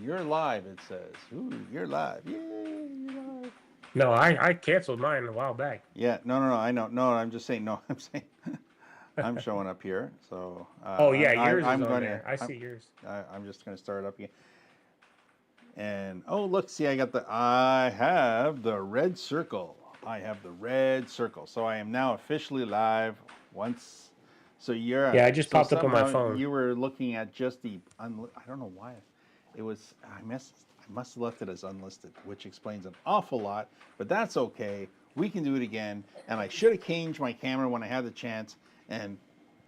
you're live, it says. Ooh, you're live. Yay, you're live. No, I canceled mine a while back. Yeah, no, I know. No, I'm just saying, no, I'm saying, I'm showing up here. So Oh yeah, yours is I'm on going to, there. I see yours. I'm just going to start up again. And, oh, look, see, I have the red circle. I have the red circle. So I am now officially live once. So Yeah, it just so popped up on my somehow phone. you were looking at just the, I don't know why. It was, I must have left it as unlisted, which explains an awful lot, but that's okay. We can do it again. And I should have changed my camera when I had the chance and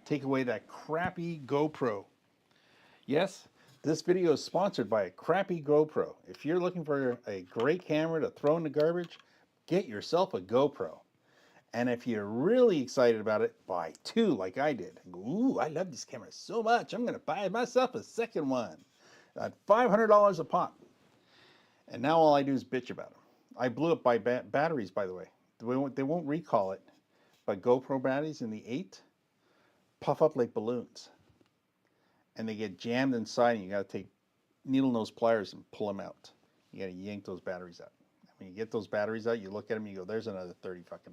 take away that crappy GoPro. Yes, this video is sponsored by a crappy GoPro. If you're looking for a great camera to throw in the garbage, get yourself a GoPro. And if you're really excited about it, buy two like I did. Ooh, I love this camera so much. I'm going to buy myself a second one at $500 a pop. And now all I do is bitch about them. I blew up by batteries, by the way. They won't recall it, but GoPro batteries in the 8 puff up like balloons. And they get jammed inside, and you got to take needle nose pliers and pull them out. You got to yank those batteries out. When you get those batteries out, you look at them, you go, "There's another $30 fucking."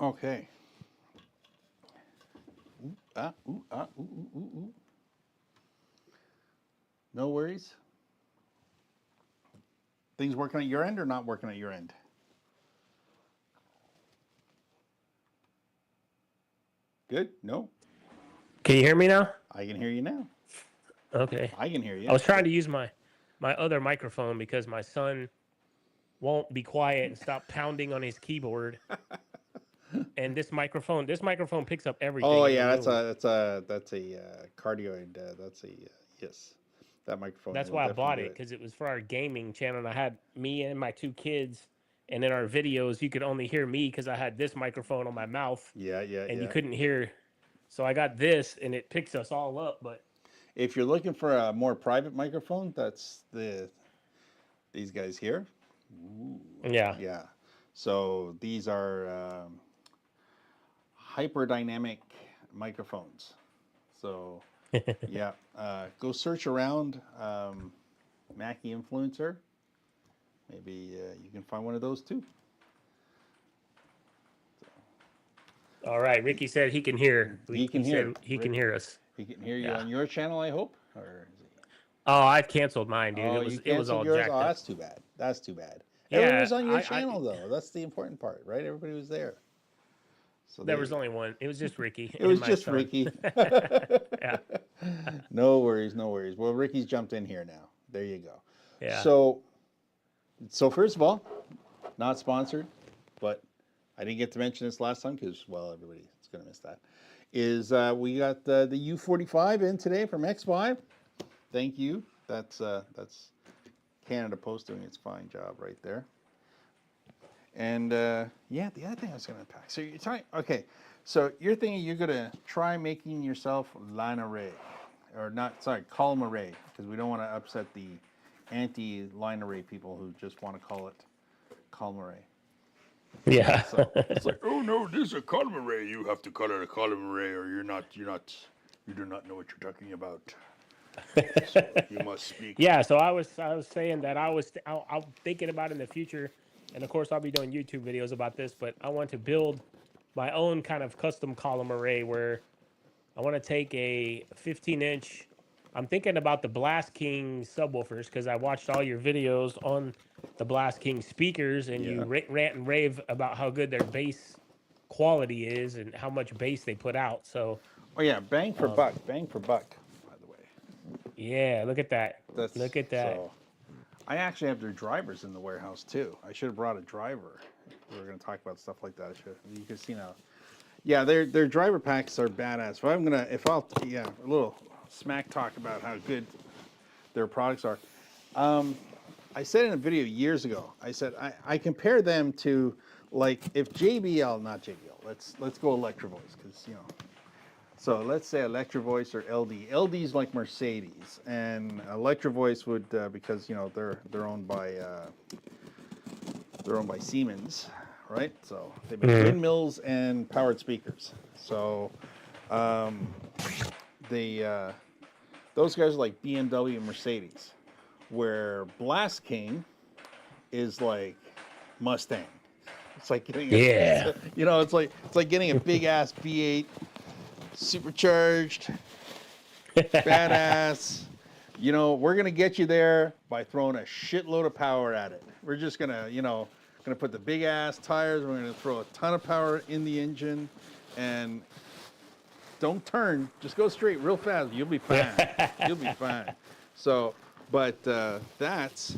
Okay. Ooh, ah, ooh, ah, ooh, ooh, ooh, ooh. No worries. Things working at your end or not working at your end? Good? No? Can you hear me now? I can hear you now. Okay. I can hear you. I was trying to use my other microphone because my son won't be quiet and stop pounding on his keyboard. And this microphone picks up everything. Oh in yeah, the room. that's a cardioid. That's a yes. That microphone That's will why I definitely bought do it it. because it was for our gaming channel. And I had me and my two kids, and in our videos you could only hear me because I had this microphone on my mouth, Yeah, yeah, and you yeah. couldn't hear. So I got this, and it picks us all up. But If you're looking for a more private microphone, that's these guys here. Ooh, yeah, yeah. So these are hyperdynamic microphones. So yeah, go search around Mackie Influencer. Maybe you can find one of those too. all right. Ricky said he can hear. He He can hear. said he can Rick, hear us. he can hear you Yeah. on your channel, I hope. Or is he... Oh, I canceled mine, dude. Oh, you It was canceled all yours. jacked Oh, up. that's too bad. That's too bad. Everybody Yeah, was on your channel though. That's the important part, right? Everybody was there. So there there was you go. only one. It was just Ricky It and was my just son. Ricky. Yeah, No worries, no worries. Well, Ricky's jumped in here now. There you go. yeah. So first of all, not sponsored, but I didn't get to mention this last time because, well, everybody's going to miss that. Is we got the U45 in today from X5. Thank you. That's Canada Post doing its fine job right there. And yeah, the other thing I was going to unpack. So you're talking, okay. So you're thinking you're going to try making yourself line array, or not? Sorry, column array, because we don't want to upset the anti-line array people who just want to call it column array. Yeah. So it's like, oh no, this is a column array. You have to call it a column array, or you do not know what you're talking about. So you must speak. Yeah, so I was saying that I'm thinking about in the future, and of course I'll be doing YouTube videos about this, but I want to build my own kind of custom column array where I want to take a 15-inch. I'm thinking about the Blast King subwoofers because I watched all your videos on the Blast King speakers, and you Yeah. rant and rave about how good their bass quality is and how much bass they put out. So, Oh yeah, bang for buck, bang for buck. By the way, yeah, look at that. that's Look at that. so. I actually have their drivers in the warehouse too. I should have brought a driver. We were going to talk about stuff like that. I should. You can see now. Yeah, their driver packs are badass. But a little smack talk about how good their products are. I said in a video years ago. I said I compare them to, like, if JBL, not JBL. Let's go Electro Voice, because So let's say Electro Voice or LD. LD's like Mercedes, and Electro Voice would because they're owned by Siemens, right? So they make windmills and powered speakers. So those guys are like BMW and Mercedes, where Blast King is like Mustang. It's like getting Yeah. it's like getting a big ass V8, supercharged, badass. We're gonna get you there by throwing a shitload of power at it. We're just gonna put the big ass tires. We're gonna throw a ton of power in the engine, and don't turn. Just go straight, real fast. You'll be fine. You'll be fine. So, but that's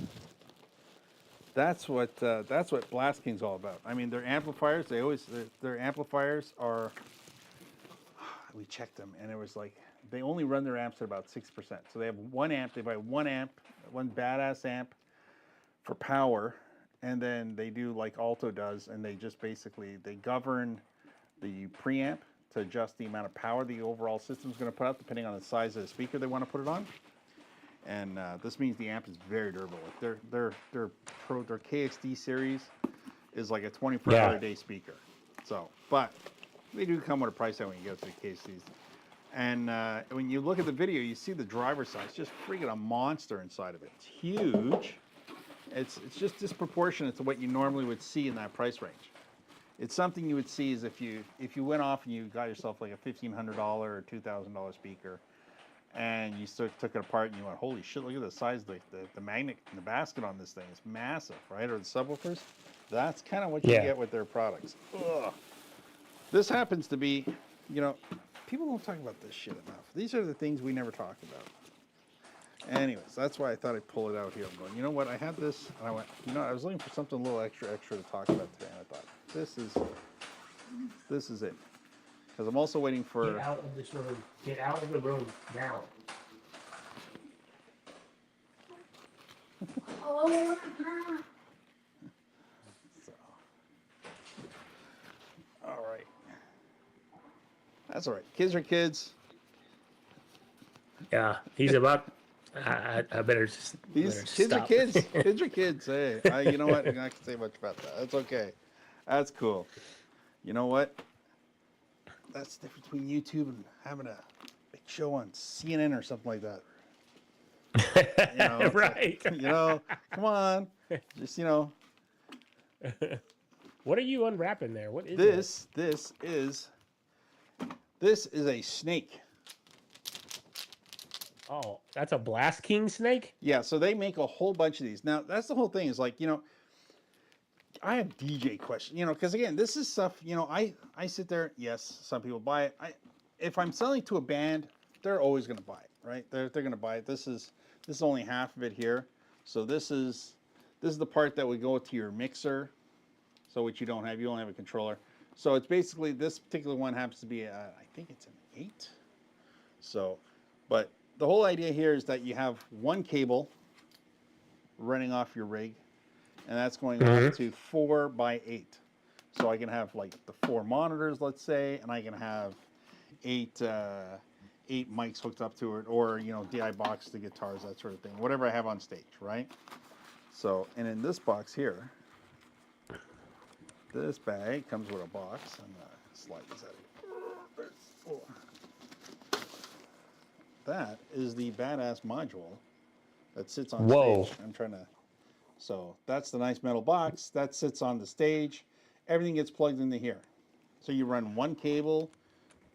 what Blast King's all about. I mean, their amplifiers. Their amplifiers are. We checked them, and it was like they only run their amps at about 6%. So they have one amp. They buy one amp, one badass amp for power, and then they do like Alto does, and they just basically they govern the preamp to adjust the amount of power the overall system is going to put out, depending on the size of the speaker they want to put it on. And this means the amp is very durable. Like their KXD series is like a 24-hour a day speaker. So, but they do come with a price tag when you get to the KXDs. And when you look at the video, you see the driver side. It's just freaking a monster inside of it. It's huge. It's just disproportionate to what you normally would see in that price range. It's something you would see is if you went off and you got yourself like a $1,500 or $2,000 speaker, and you took it apart and you went, holy shit, look at the size of the magnet and the basket on this thing. It's massive, right? Or the subwoofers. That's kind of what you get with their products. Ugh. This happens to be, people don't talk about this shit enough. These are the things we never talk about. Anyways, that's why I thought I'd pull it out here. I'm going, you know what? I had this, and I went, I was looking for something a little extra to talk about today, and I thought, this is it. Because I'm also waiting for... Get out of this room. Get out of the room now. So. All right. That's all right. Kids are kids. Yeah, he's about... I better just... These kids are kids. Kids are kids. Hey, you know what? I'm not going to say much about that. That's okay. That's cool. You know what? That's the difference between YouTube and having a big show on CNN or something like that. Right. Like, come on. Just, What are you unwrapping there? What is this is a snake. Oh, that's a Blast King snake? Yeah, so they make a whole bunch of these. Now, that's the whole thing is like, I have DJ questions, because again, this is stuff, I sit there, yes, some people buy it. If I'm selling to a band, they're always going to buy it, right? They're going to buy it. This is only half of it here. So this is the part that would go to your mixer. So which you don't have, you only have a controller. So it's basically, this particular one happens to be, I think it's an 8. So, but the whole idea here is that you have one cable running off your rig, and that's going off to 4x8. So I can have like the 4 monitors, let's say, and I can have 8 mics hooked up to it, or DI box, the guitars, that sort of thing, whatever I have on stage, right? So, and in this box here, this bag comes with a box, and slide this out. That is the badass module that sits on stage. I'm trying to. So that's the nice metal box that sits on the stage. Everything gets plugged into here. So you run one cable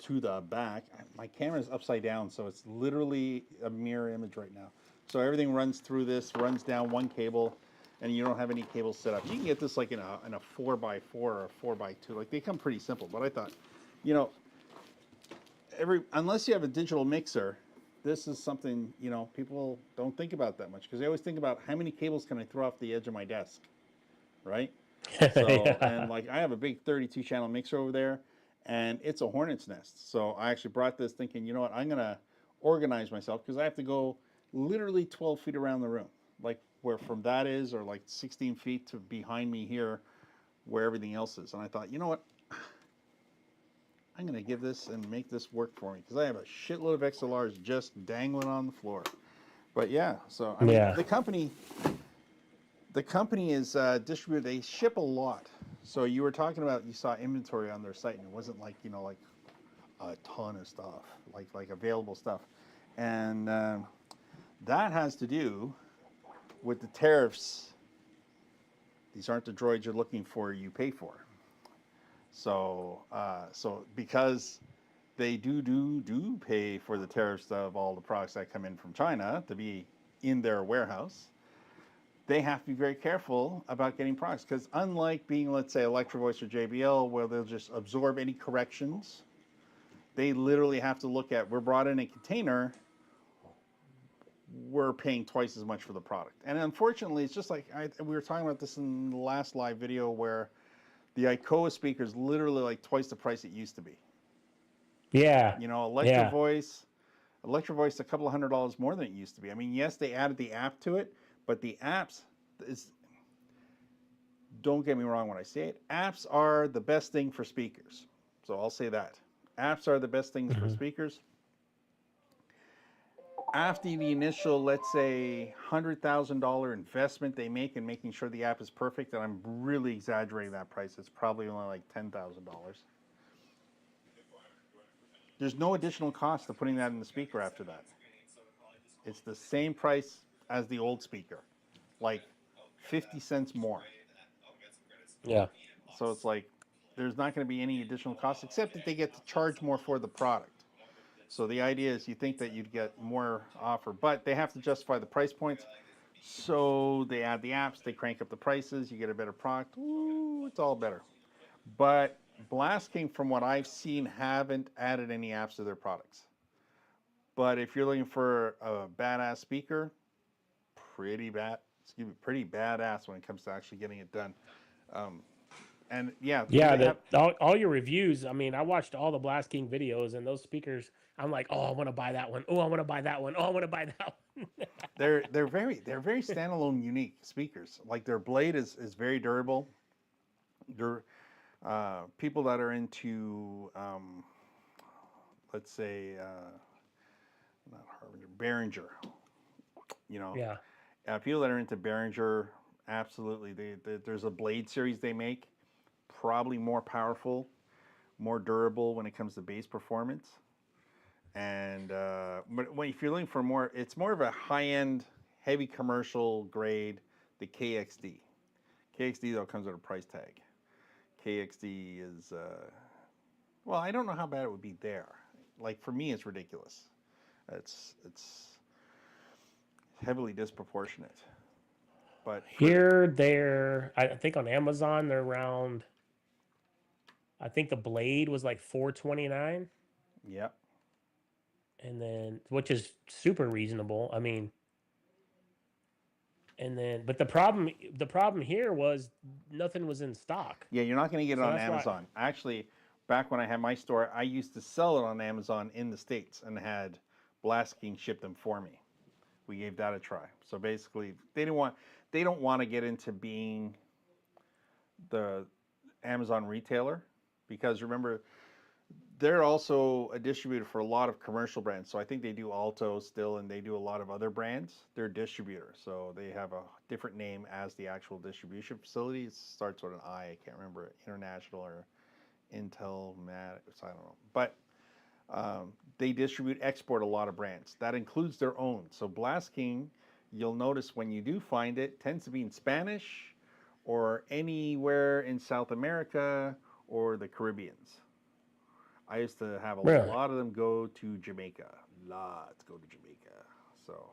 to the back. My camera is upside down, so it's literally a mirror image right now. So everything runs through this, runs down one cable, and you don't have any cables set up. You can get this like in a 4x4 or a 4x2. Like they come pretty simple. But I thought, unless you have a digital mixer, this is something, people don't think about that much, because they always think about how many cables can I throw off the edge of my desk, right? So, and like I have a big 32 channel mixer over there, and it's a hornet's nest. So I actually brought this thinking, you know what, I'm going to organize myself, because I have to go literally 12 feet around the room, like where from that is, or like 16 feet to behind me here, where everything else is. And I thought, you know what, I'm going to give this and make this work for me, because I have a shitload of XLRs just dangling on the floor. But yeah, so I mean, the company is distributed. They ship a lot. So you were talking about you saw inventory on their site, and it wasn't like like a ton of stuff, like available stuff, and that has to do with the tariffs. These aren't the droids you're looking for. You pay for. So because they do pay for the tariffs of all the products that come in from China to be in their warehouse, they have to be very careful about getting products, because unlike being, let's say, Electro Voice or JBL, where they'll just absorb any corrections, they literally have to look at, we're brought in a container, we're paying twice as much for the product. And unfortunately, it's just like we were talking about this in the last live video, where the ICOA speaker is literally like twice the price it used to be. Yeah. Electro Voice a couple of $100 more than it used to be. I mean, yes, they added the app to it, but the apps don't get me wrong when I say it, apps are the best thing for speakers. So I'll say that. Apps are the best things for speakers. After the initial, let's say, $100,000 investment they make in making sure the app is perfect, and I'm really exaggerating that price, it's probably only like $10,000. There's no additional cost to putting that in the speaker after that. It's the same price as the old speaker, like 50 cents more. Yeah. So it's like there's not going to be any additional cost, except that they get to charge more for the product. So the idea is you think that you'd get more offer, but they have to justify the price points. So they add the apps, they crank up the prices, you get a better product. Ooh, it's all better. But Blast King, from what I've seen, haven't added any apps to their products. But if you're looking for a badass speaker, pretty badass when it comes to actually getting it done. And yeah, all your reviews. I mean, I watched all the Blast King videos, and those speakers, I'm like, oh, I want to buy that one. Oh, I want to buy that one. Oh, I want to buy that one. they're very standalone, unique speakers. Like their blade is very durable. They're people that are into let's say not Harbinger, Behringer. Yeah. People that are into Behringer, absolutely. There's a blade series they make, probably more powerful, more durable when it comes to bass performance. And but if you're looking for more, it's more of a high-end, heavy commercial grade, the KXD. KXD though comes with a price tag. KXD is well, I don't know how bad it would be there. Like for me, it's ridiculous. It's heavily disproportionate. But they're I think on Amazon they're around. I think the blade was like $429. Yep. And then, which is super reasonable. I mean, and then, but the problem here was nothing was in stock. Yeah, you're not going to get it on Amazon. Actually, back when I had my store, I used to sell it on Amazon in the States and had Blast King ship them for me. We gave that a try. So basically, they don't want to get into being the Amazon retailer, because remember, they're also a distributor for a lot of commercial brands. So I think they do Alto still, and they do a lot of other brands. They're a distributor, so they have a different name as the actual distribution facility. It starts with an I. I can't remember, International or Intel, I don't know. But they export a lot of brands. That includes their own. So Blast King, you'll notice when you do find it, tends to be in Spanish or anywhere in South America or the Caribbeans. I used to have a lot of them go to Jamaica. Lots go to Jamaica. So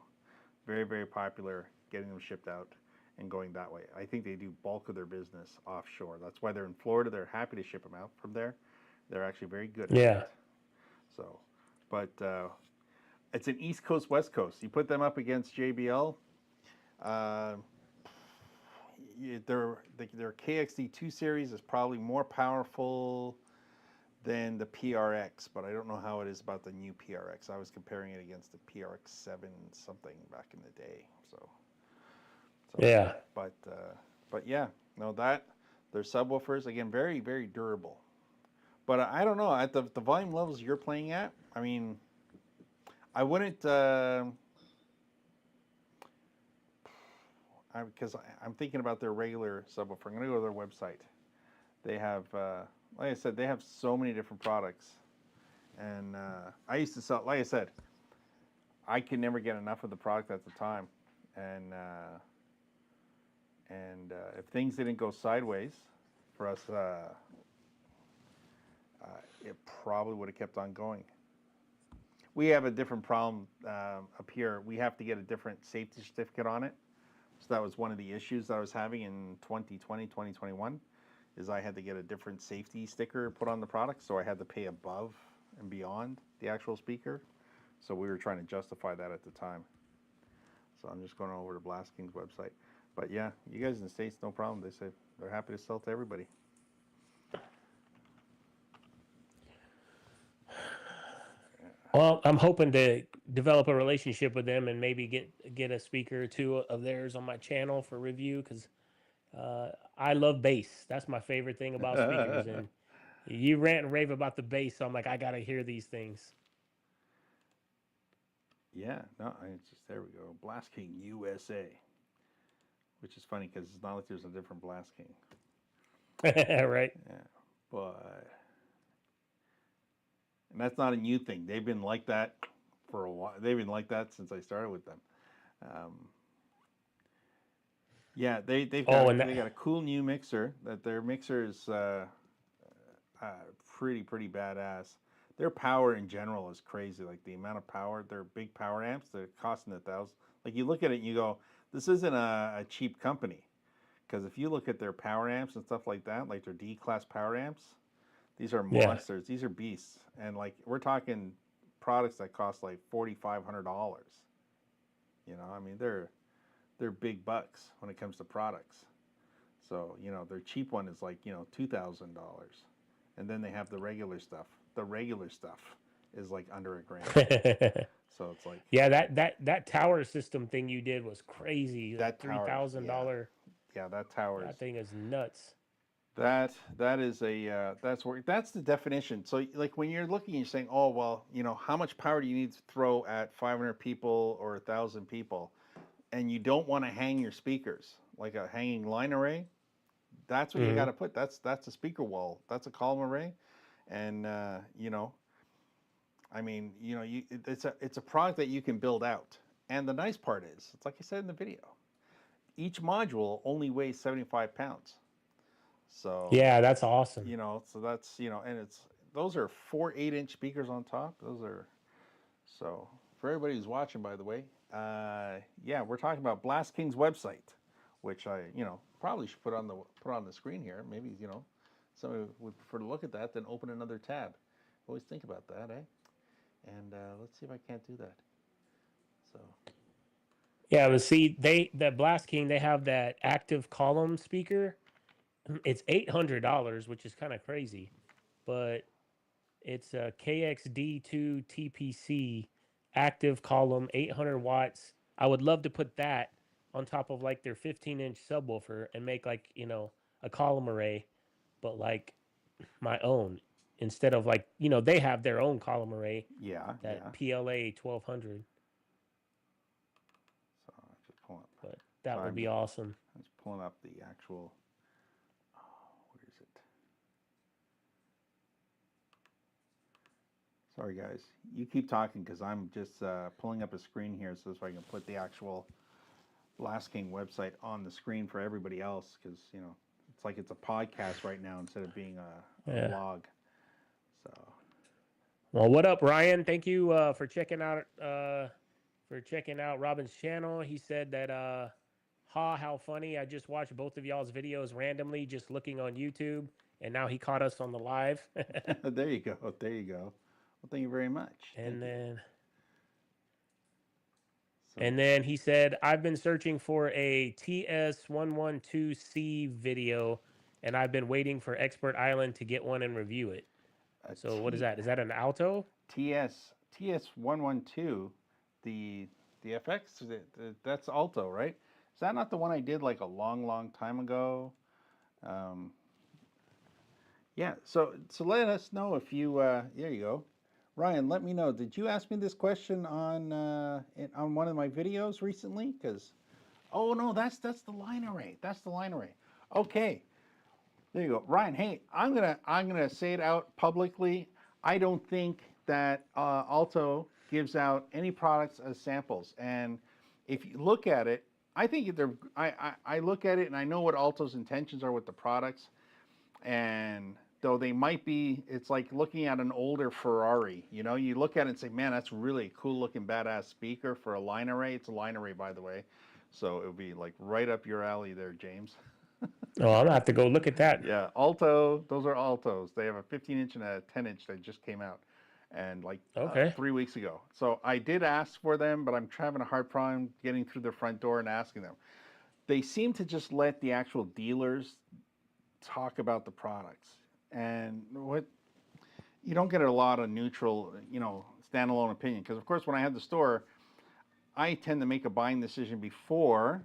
very, very popular getting them shipped out and going that way. I think they do bulk of their business offshore. That's why they're in Florida. They're happy to ship them out from there. They're actually very good at it. So, but it's an East Coast, West Coast. You put them up against JBL. Their KXD2 series is probably more powerful than the PRX, but I don't know how it is about the new PRX. I was comparing it against the PRX7 something back in the day. So yeah. But yeah, no, their subwoofers, again, very, very durable. But I don't know, at the volume levels you're playing at, I mean, I wouldn't, because I'm thinking about their regular subwoofer. I'm going to go to their website. They have, like I said, they have so many different products. And I used to sell, like I said, I could never get enough of the product at the time. And if things didn't go sideways for us, it probably would have kept on going. We have a different problem up here. We have to get a different safety certificate on it. So that was one of the issues that I was having in 2020, 2021, is I had to get a different safety sticker put on the product. So I had to pay above and beyond the actual speaker. So we were trying to justify that at the time. So I'm just going over to Blast King's website. But yeah, you guys in the States, no problem. They say they're happy to sell to everybody. Well, I'm hoping to develop a relationship with them and maybe get a speaker or two of theirs on my channel for review, because I love bass. That's my favorite thing about speakers. And you rant and rave about the bass, so I'm like, I gotta hear these things. Yeah, no, it's just, there we go. Blast King USA. Which is funny because it's not like there's a different Blast King. Right. Yeah, but... And that's not a new thing. They've been like that for a while. They've been like that since I started with them. Yeah, they've got, they got a cool new mixer. That their mixer is pretty badass. Their power in general is crazy. Like the amount of power, they're big power amps. They're costing $1,000. Like you look at it and you go, this isn't a cheap company. Because if you look at their power amps and stuff like that, like their D-class power amps, these are monsters. Yeah. These are beasts. And like we're talking products that cost like $4,500. You know, I mean they're big bucks when it comes to products. So, you know, their cheap one is like, you know, $2,000. And then they have the regular stuff. The regular stuff is like under $1,000. So it's like, yeah, that tower system thing you did was crazy. That $3,000. Yeah, that tower. That thing is nuts. That is a that's the definition. So like when you're looking, you're saying, oh well, you know, how much power do you need to throw at 500 people or 1,000 people, and you don't want to hang your speakers like a hanging line array. That's what you got to put. That's a speaker wall. That's a column array, and you know, I mean, you know, it's a product that you can build out. And the nice part is, it's like I said in the video, each module only weighs 75 pounds. So yeah, that's awesome. You know, so that's, you know, and those are 4 8-inch speakers on top. Those are, so for everybody who's watching, by the way, yeah, we're talking about Blast King's website, which I, you know, probably should put on the screen here. Maybe, you know, somebody would prefer to look at that than open another tab. Always think about that, eh? And let's see if I can't do that. So. Yeah, but see, that Blast King, they have that active column speaker. It's $800, which is kind of crazy, but it's a KXD2 TPC active column, 800 watts. I would love to put that on top of like their 15-inch subwoofer and make like, you know, a column array, but like my own instead of like, you know, they have their own column array. Yeah. That PLA 1200. So I just pull up. But that would be awesome. I'm just pulling up the actual. Sorry, guys. You keep talking because I'm just pulling up a screen here so I can put the actual Blast King website on the screen for everybody else, because, you know, it's like it's a podcast right now instead of being a vlog. So. Well, what up, Ryan? Thank you for checking out Robin's channel. He said that how funny. I just watched both of y'all's videos randomly just looking on YouTube, and now he caught us on the live. There you go. There you go. Well, thank you very much. And then he said, I've been searching for a TS112C video, and I've been waiting for Expert Island to get one and review it. So what is that? Is that an Alto? TS112, the FX, that's Alto, right? Is that not the one I did like a long time ago? Yeah, so let us know if you, there you go. Ryan, let me know. Did you ask me this question on one of my videos recently? Because, oh no, that's the line array. That's the line array. Okay. There you go, Ryan. Hey, I'm gonna say it out publicly. I don't think that Alto gives out any products as samples. And if you look at it, I think they're. I look at it and I know what Alto's intentions are with the products. And though they might be, it's like looking at an older Ferrari. You know, you look at it and say, man, that's really a cool looking badass speaker for a line array. It's a line array, by the way. So it would be like right up your alley there, James. Oh, I'm gonna have to go look at that. Yeah, Alto. Those are Altos. They have a 15-inch and a 10-inch that just came out, and like Okay. 3 weeks ago. So I did ask for them, but I'm having a hard problem getting through the front door and asking them. They seem to just let the actual dealers talk about the products, and what you don't get a lot of neutral, standalone opinion. Because of course, when I had the store, I tend to make a buying decision before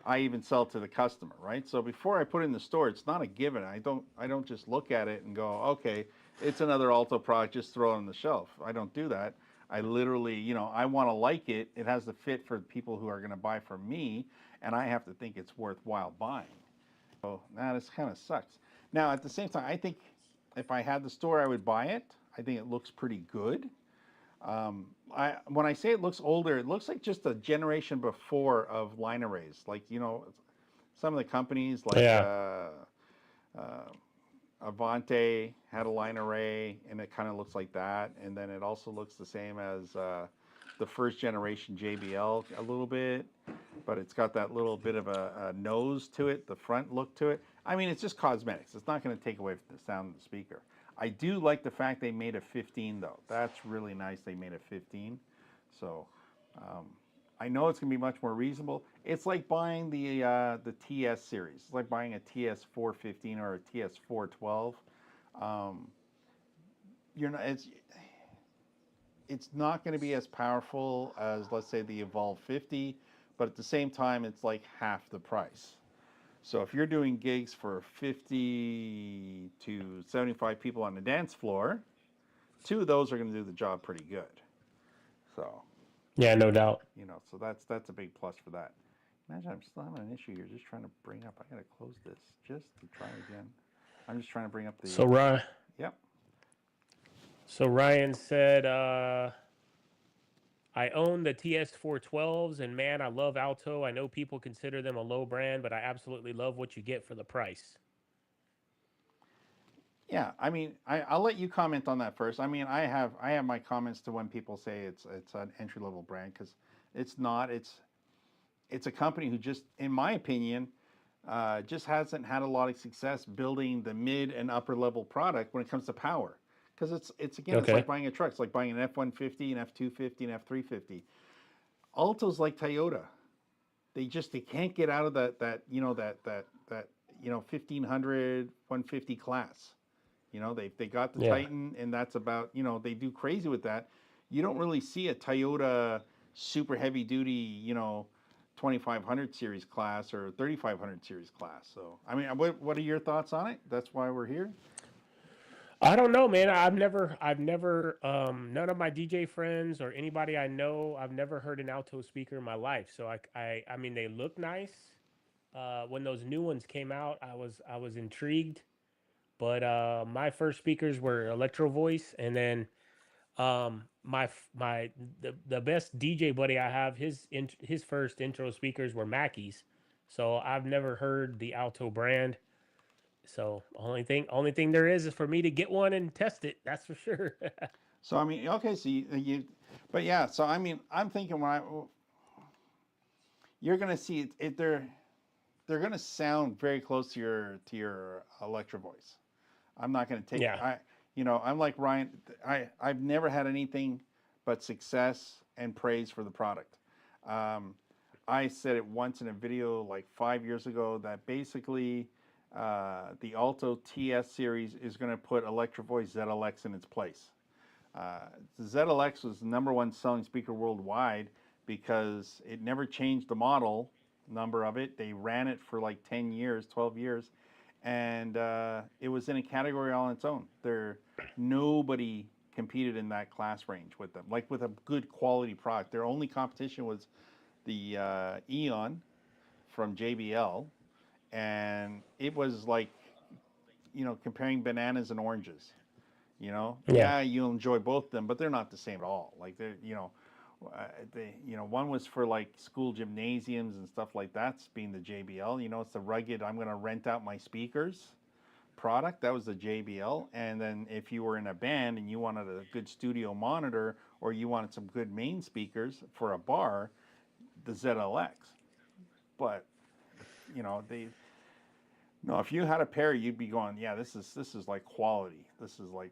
I even sell to the customer, right? So before I put it in the store, it's not a given. I don't just look at it and go, okay, it's another Alto product, just throw it on the shelf. I don't do that. I literally, I want to like it. It has the fit for people who are going to buy from me, and I have to think it's worthwhile buying. So this kind of sucks. Now, at the same time, I think if I had the store, I would buy it. I think it looks pretty good. When I say it looks older, it looks like just a generation before of line arrays. Like, some of the companies like Yeah. Avante had a line array, and it kind of looks like that. And then it also looks the same as the first generation JBL a little bit, but it's got that little bit of a nose to it, the front look to it. I mean, it's just cosmetics. It's not going to take away from the sound of the speaker. I do like the fact they made a 15 though. That's really nice. They made a 15. So I know it's going to be much more reasonable. It's like buying the TS series. It's like buying a TS 415 or a TS 412. You're not. It's not going to be as powerful as, let's say, the Evolve 50, but at the same time, it's like half the price. So if you're doing gigs for 50 to 75 people on the dance floor, 2 of those are going to do the job pretty good. So, Yeah, no doubt. so that's a big plus for that. Imagine I'm still having an issue here, just trying to bring up. I got to close this just to try again. I'm just trying to bring up the. So Ryan. Yep. So Ryan said, I own the TS412s, and man, I love Alto. I know people consider them a low brand, but I absolutely love what you get for the price. Yeah, I mean, I'll let you comment on that first. I mean, I have my comments to when people say it's an entry level brand, because it's not. It's a company who just, in my opinion, just hasn't had a lot of success building the mid and upper level product when it comes to power. Because it's again, it's like buying a truck. It's like buying an F-150, an F-250, an F-350. Alto's like Toyota. They can't get out of that 1500, 150 class. They got the Titan, and that's about, they do crazy with that. You don't really see a Toyota super heavy duty, 2500 series class or 3500 series class. So, I mean, what are your thoughts on it? That's why we're here. I don't know, man. I've never, none of my DJ friends or anybody I know, I've never heard an Alto speaker in my life. So I mean, they look nice. When those new ones came out, I was intrigued. But my first speakers were Electro Voice, and then the best DJ buddy I have, his first intro speakers were Mackey's. So I've never heard the Alto brand. So only thing there is for me to get one and test it. That's for sure. So I mean, okay, so but yeah. So I mean, I'm thinking you're gonna see it, they're gonna sound very close to your Electro Voice. I'm not gonna take. Yeah. I'm like Ryan. I've never had anything but success and praise for the product. I said it once in a video like 5 years ago that basically. The Alto TS series is going to put Electro Voice ZLX in its place. The ZLX was the #1 selling speaker worldwide because it never changed the model number of it. They ran it for like 10 years, 12 years, and it was in a category all on its own. Nobody competed in that class range with them, like with a good quality product. Their only competition was the Eon from JBL. And it was like comparing bananas and oranges. Yeah. Yeah, you'll enjoy both of them, but they're not the same at all. Like one was for like school gymnasiums and stuff like that, being the JBL. It's the rugged, I'm going to rent out my speakers product. That was the JBL. And then if you were in a band and you wanted a good studio monitor, or you wanted some good main speakers for a bar, the ZLX. But they no, if you had a pair, you'd be going, yeah, this is like quality. This is like,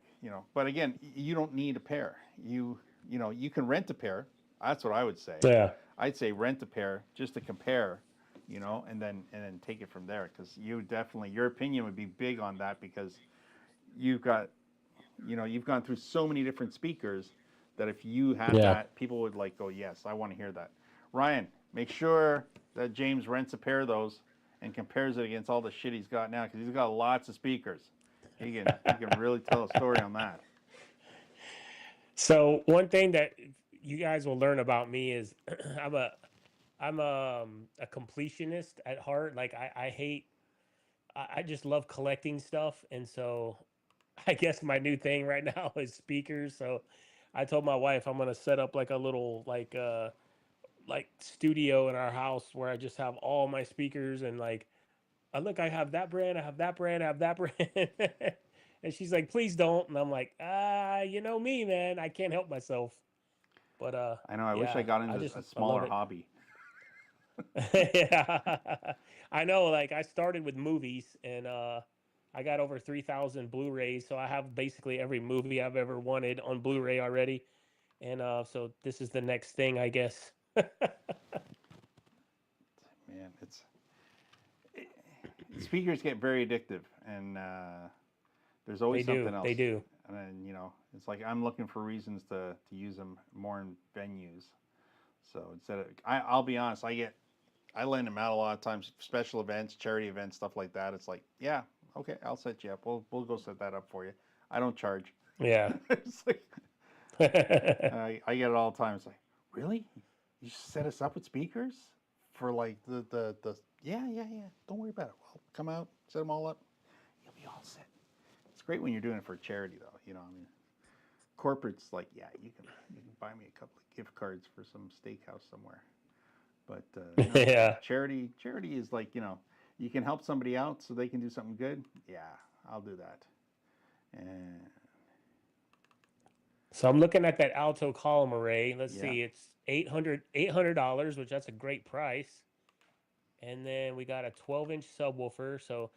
But again, you don't need a pair. You can rent a pair. That's what I would say. Yeah. I'd say rent a pair just to compare, and then take it from there, because your opinion would be big on that, because you've gone through so many different speakers that if you had Yeah. that, people would like go, yes, I want to hear that. Ryan, make sure that James rents a pair of those and compares it against all the shit he's got now, because he's got lots of speakers. He can really tell a story on that. So one thing that you guys will learn about me is I'm a completionist at heart. Like I just love collecting stuff, and so I guess my new thing right now is speakers. So I told my wife I'm gonna set up like a little like studio in our house where I just have all my speakers, and like look, I have that brand, I have that brand, I have that brand. And she's like, please don't. And I'm like, you know me, man. I can't help myself. But I know. I wish I yeah, got into a I love smaller it. hobby. Yeah. I know, like I started with movies, and I got over 3,000 Blu-rays, so I have basically every movie I've ever wanted on Blu-ray already. And so this is the next thing, I guess. Man, speakers get very addictive, and there's always something else. They do. And then, it's like I'm looking for reasons to use them more in venues. So instead of, I'll be honest, I lend them out a lot of times, special events, charity events, stuff like that. It's like, yeah, okay, I'll set you up. We'll go set that up for you. I don't charge. Yeah. It's like, I get it all the time. It's like, really? You set us up with speakers for like the yeah. Don't worry about it. Well, come out, set them all up. You'll be all set. It's great when you're doing it for charity, though. I mean, corporate's like, yeah, you can buy me a couple of gift cards for some steakhouse somewhere. But no, Yeah. charity is like, you can help somebody out so they can do something good. Yeah, I'll do that. And So I'm looking at that Alto column array. Let's yeah, see, it's $800, which that's a great price. And then we got a 12-inch subwoofer. So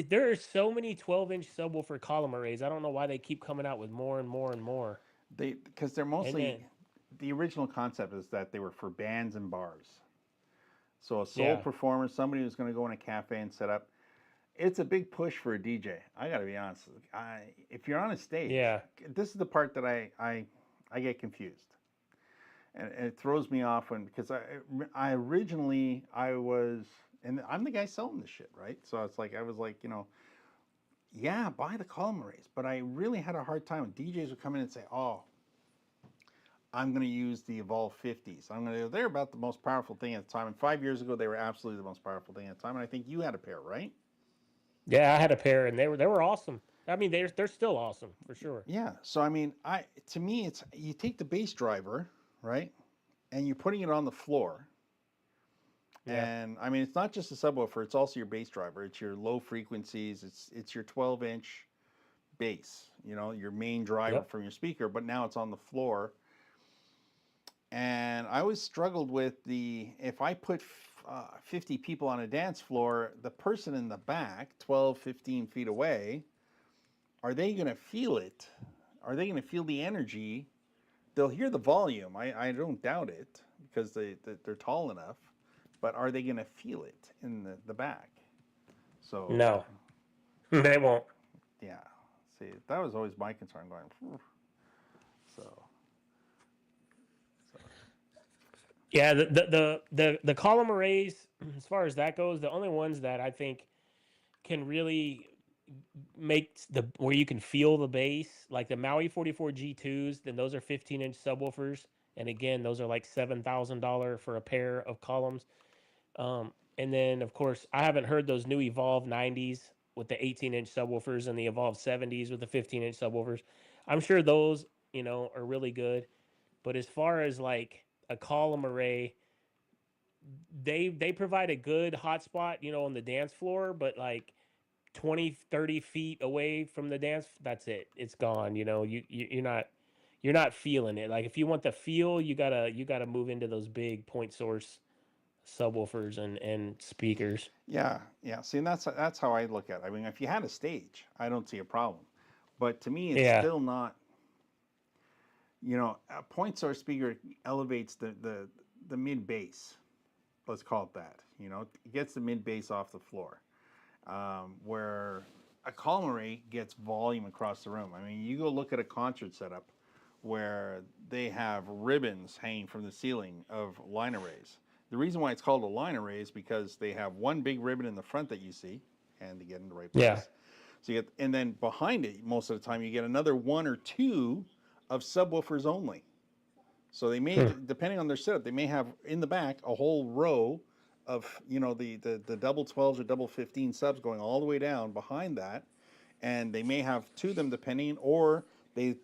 there are so many 12-inch subwoofer column arrays. I don't know why they keep coming out with more and more and more. because they're And mostly, then the original concept is that they were for bands and bars. So a sole yeah, performer, somebody who's going to go in a cafe and set up, it's a big push for a DJ. I got to be honest. If you're on a stage, yeah, this is the part that I get confused, and it throws me off because I originally I was, and I'm the guy selling this shit, right? So it's like I was like, yeah, buy the column arrays, but I really had a hard time when DJs would come in and say, oh, I'm going to use the Evolve 50s. They're about the most powerful thing at the time. And 5 years ago, they were absolutely the most powerful thing at the time. And I think you had a pair, right? yeah. I had a pair, and they were awesome. I mean, they're still awesome for sure. Yeah. So I mean, to me, it's you take the bass driver, right, and you're putting it on the floor. Yeah. And I mean, it's not just a subwoofer; it's also your bass driver. It's your low frequencies. It's your 12-inch bass. Your main driver Yep. from your speaker. But now it's on the floor. And I always struggled with if I put 50 people on a dance floor, the person in the back, 12, 15 feet away, are they going to feel it? Are they going to feel the energy? They'll hear the volume. I don't doubt it, because they're tall enough. But are they going to feel it in the back? So No, they won't. yeah. See, that was always my concern going. Phew. So. Yeah, the column arrays, as far as that goes, the only ones that I think can really make where you can feel the bass, like the Maui 44 G2s, then those are 15-inch subwoofers, and again, those are like $7,000 for a pair of columns. And then of course, I haven't heard those new Evolve 90s. with the 18-inch subwoofers and the Evolve 70s with the 15-inch subwoofers. I'm sure those, are really good. But as far as like a column array, they provide a good hotspot, on the dance floor, but like 20, 30 feet away from the dance, that's it. It's gone. You're not feeling it. Like if you want the feel, you gotta move into those big point source subwoofers and speakers. Yeah, yeah. See, and that's how I look at it. I mean, if you had a stage, I don't see a problem. But to me, it's Yeah. still not. A point source speaker elevates the mid bass. Let's call it that. It gets the mid bass off the floor, where a column array gets volume across the room. I mean, you go look at a concert setup where they have ribbons hanging from the ceiling of line arrays. The reason why it's called a line array is because they have one big ribbon in the front that you see, and to get in the right place. Yeah. So you get, and then behind it, most of the time, you get another one or two of subwoofers only. So they may, depending on their setup, they may have in the back a whole row of the double 12s or double 15 subs going all the way down behind that, and they may have two of them depending, or they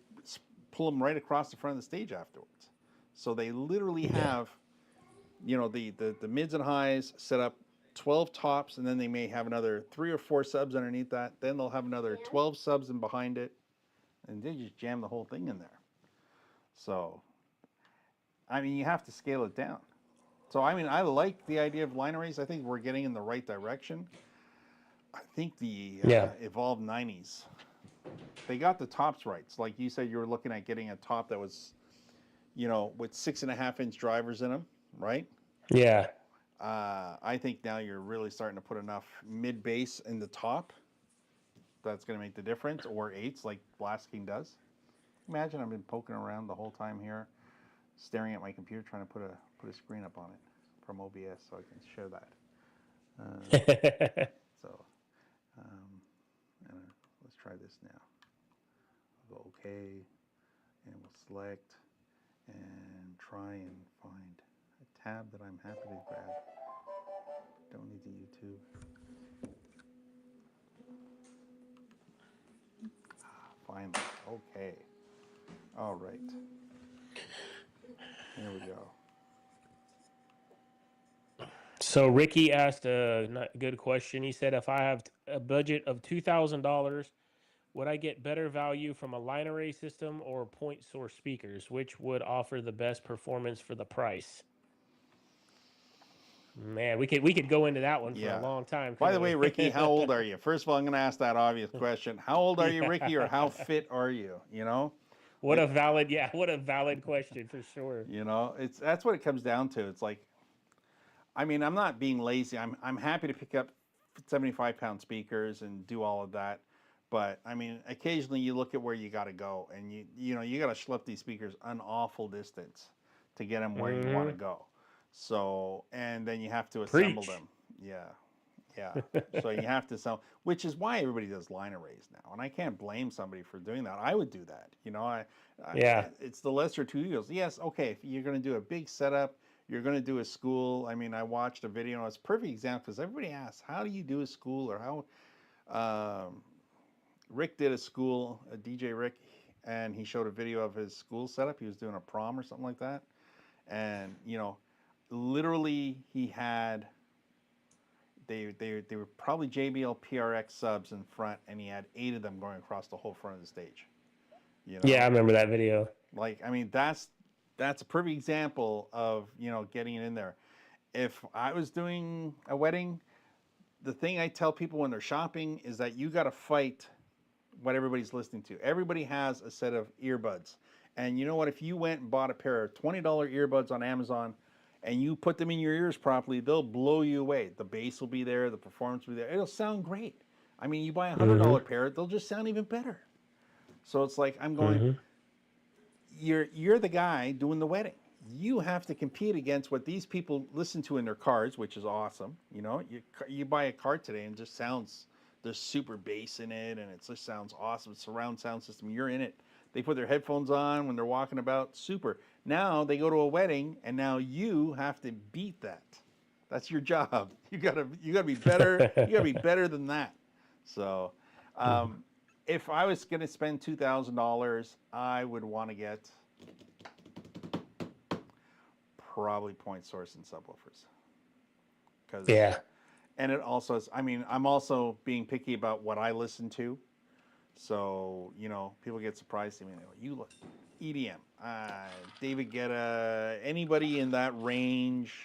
pull them right across the front of the stage afterwards. So they literally have the mids and highs set up 12 tops, and then they may have another 3 or 4 subs underneath that. Then they'll have another 12 subs in behind it, and they just jam the whole thing in there. So, I mean, you have to scale it down. So, I mean, I like the idea of line arrays. I think we're getting in the right direction. I think the Evolve 90s, they got the tops right. So like you said, you were looking at getting a top that was, with 6.5-inch drivers in them, right? Yeah. I think now you're really starting to put enough mid bass in the top. That's going to make the difference, or 8s like Blast King does. Imagine I've been poking around the whole time here, staring at my computer, trying to put a screen up on it from OBS so I can share that. Let's try this now. I'll go OK, and we'll select and try and find a tab that I'm happy to grab. Don't need the YouTube. Finally, okay. All right. Here we go. So Ricky asked a good question. He said, if I have a budget of $2,000, would I get better value from a line array system or point source speakers? Which would offer the best performance for the price? Man, we could go into that one for a long time. By the way, Ricky, how old are you? First of all, I'm going to ask that obvious question. How old are you, Ricky, or how fit are you? What a valid question for sure. That's what it comes down to. It's like, I mean, I'm not being lazy. I'm happy to pick up 75-pound speakers and do all of that. But I mean, occasionally you look at where you got to go, and you got to schlep these speakers an awful distance to get them where you want to go. So, and then you have to assemble them. Yeah. So you have to assemble, which is why everybody does line arrays now. And I can't blame somebody for doing that. I would do that. It's the lesser two evils. Yes, okay, if you're going to do a big setup, you're going to do a school. I mean, I watched a video, and it's a perfect example because everybody asks, how do you do a school, or how Rick did a school, a DJ Rick, and he showed a video of his school setup. He was doing a prom or something like that. And, literally he had, they were probably JBL PRX subs in front, and he had 8 of them going across the whole front of the stage. Yeah, I remember that video. Like, I mean, that's a perfect example of, getting it in there. If I was doing a wedding, the thing I tell people when they're shopping is that you got to fight what everybody's listening to. Everybody has a set of earbuds. And you know what? If you went and bought a pair of $20 earbuds on Amazon and you put them in your ears properly, they'll blow you away. The bass will be there, the performance will be there. It'll sound great. I mean, you buy a $100 pair, they'll just sound even better. So it's like, I'm going, you're the guy doing the wedding. You have to compete against what these people listen to in their cars, which is awesome. You buy a car today and it just sounds, there's super bass in it, and it just sounds awesome. Surround sound system, you're in it. They put their headphones on when they're walking about, super. Now they go to a wedding, and now you have to beat that. That's your job. You gotta be better. You gotta be better than that. So, if I was going to spend $2,000, I would want to get probably point source and subwoofers. Because, Yeah. and it also is, I mean, I'm also being picky about what I listen to. So, you know, people get surprised. I mean, you look, EDM, David Guetta, anybody in that range,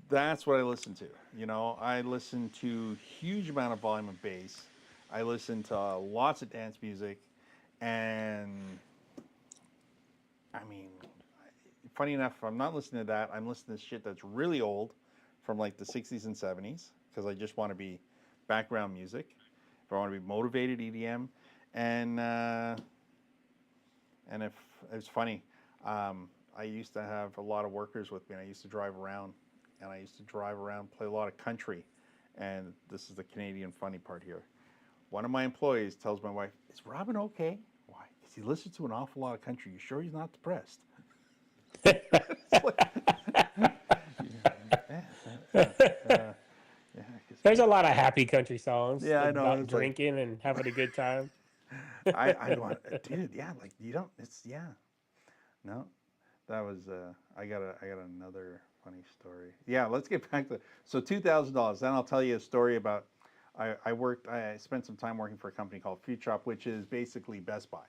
that's what I listen to. You know, I listen to huge amount of volume of bass. I listen to lots of dance music. And, I mean, funny enough, I'm not listening to that. I'm listening to shit that's really old from like the 60s and 70s because I just want to be background music. If I want to be motivated, EDM. And if it's funny, I used to have a lot of workers with me, and I used to drive around, play a lot of country. And this is the Canadian funny part here. One of my employees tells my wife, "Is Robin okay? Why? Because he listens to an awful lot of country. You sure he's not depressed?" There's a lot of happy country songs Yeah, I know. about It's drinking and having a good time. I want, dude. Yeah, like you don't. It's no, that was. I got another funny story. Yeah, let's get back to so $2,000. Then I'll tell you a story about. I spent some time working for a company called FutureShop, which is basically Best Buy.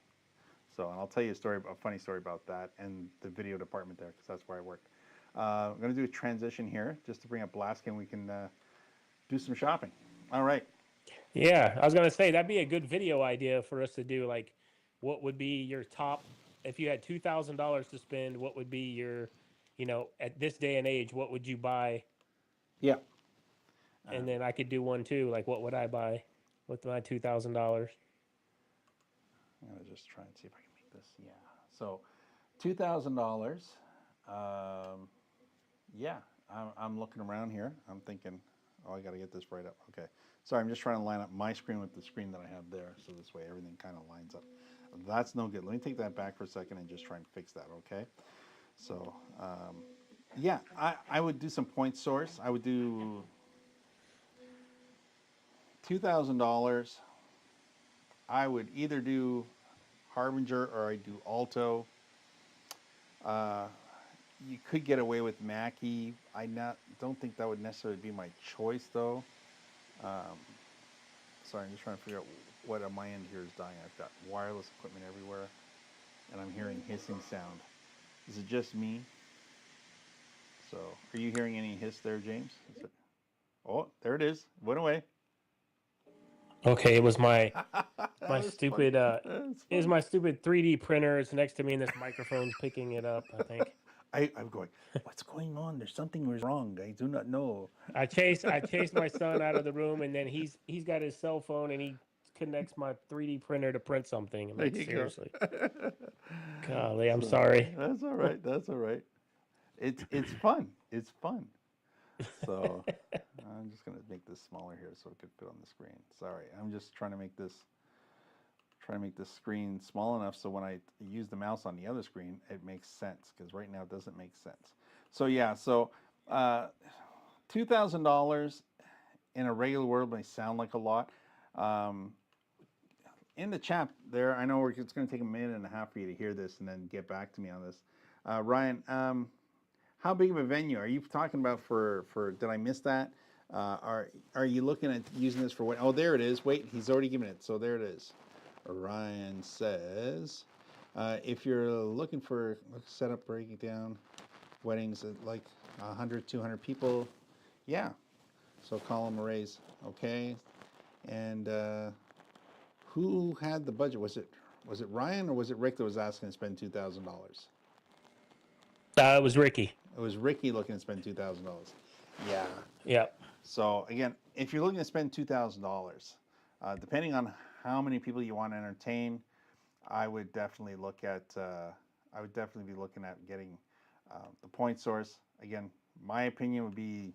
So, and I'll tell you a funny story about that and the video department there because that's where I worked. I'm going to do a transition here just to bring up Blask and we can do some shopping. All right. Yeah, I was gonna say that'd be a good video idea for us to do. Like, what would be your top if you had $2,000 to spend? What would be your, at this day and age, what would you buy? Yeah. And then I could do one too. Like, what would I buy with my $2,000? I'm going to just try and see if I can make this. Yeah. So, $2,000. Yeah. I'm looking around here. I'm thinking, oh, I got to get this right up. Okay. Sorry, I'm just trying to line up my screen with the screen that I have there. So this way everything kind of lines up. That's no good. Let me take that back for a second and just try and fix that. Okay. So, yeah, I would do some point source. I would do $2,000. I would either do Harbinger or I do Alto. You could get away with Mackie. Don't think that would necessarily be my choice though. Sorry, I'm just trying to figure out what on my end here is dying. I've got wireless equipment everywhere, and I'm hearing hissing sound. Is it just me? So, are you hearing any hiss there, James? Oh, there it is. Went away. Okay, it was my That was funny. stupid That's it was funny. my stupid 3D printer. It's next to me, and this microphone's picking it up. I think. I'm going. What's going on? There's something wrong. I do not know. I chased my son out of the room, and then he's got his cell phone, and he connects my 3D printer to print something. I'm There like, you go. seriously, golly, I'm So sorry. that's all right. That's all right. It's fun. It's fun. So I'm just gonna make this smaller here so it could fit on the screen. Sorry, I'm just trying to make this screen small enough so when I use the mouse on the other screen, it makes sense because right now it doesn't make sense. So yeah, so $2,000 in a regular world may sound like a lot. In the chat there, I know it's going to take a minute and a half for you to hear this and then get back to me on this. Ryan, how big of a venue are you talking about for did I miss that? Are you looking at using this for what? Oh, there it is. Wait, he's already given it. So there it is. Ryan says, if you're looking for setup breakdown, weddings at like 100, 200 people, yeah. So column arrays, okay. And who had the budget? Was it Ryan or was it Rick that was asking to spend $2,000? It was Ricky. It was Ricky looking to spend $2,000. Yeah. Yep. So again, if you're looking to spend $2,000, depending on how many people you want to entertain, I would definitely look at. I would definitely be looking at getting the point source. Again, my opinion would be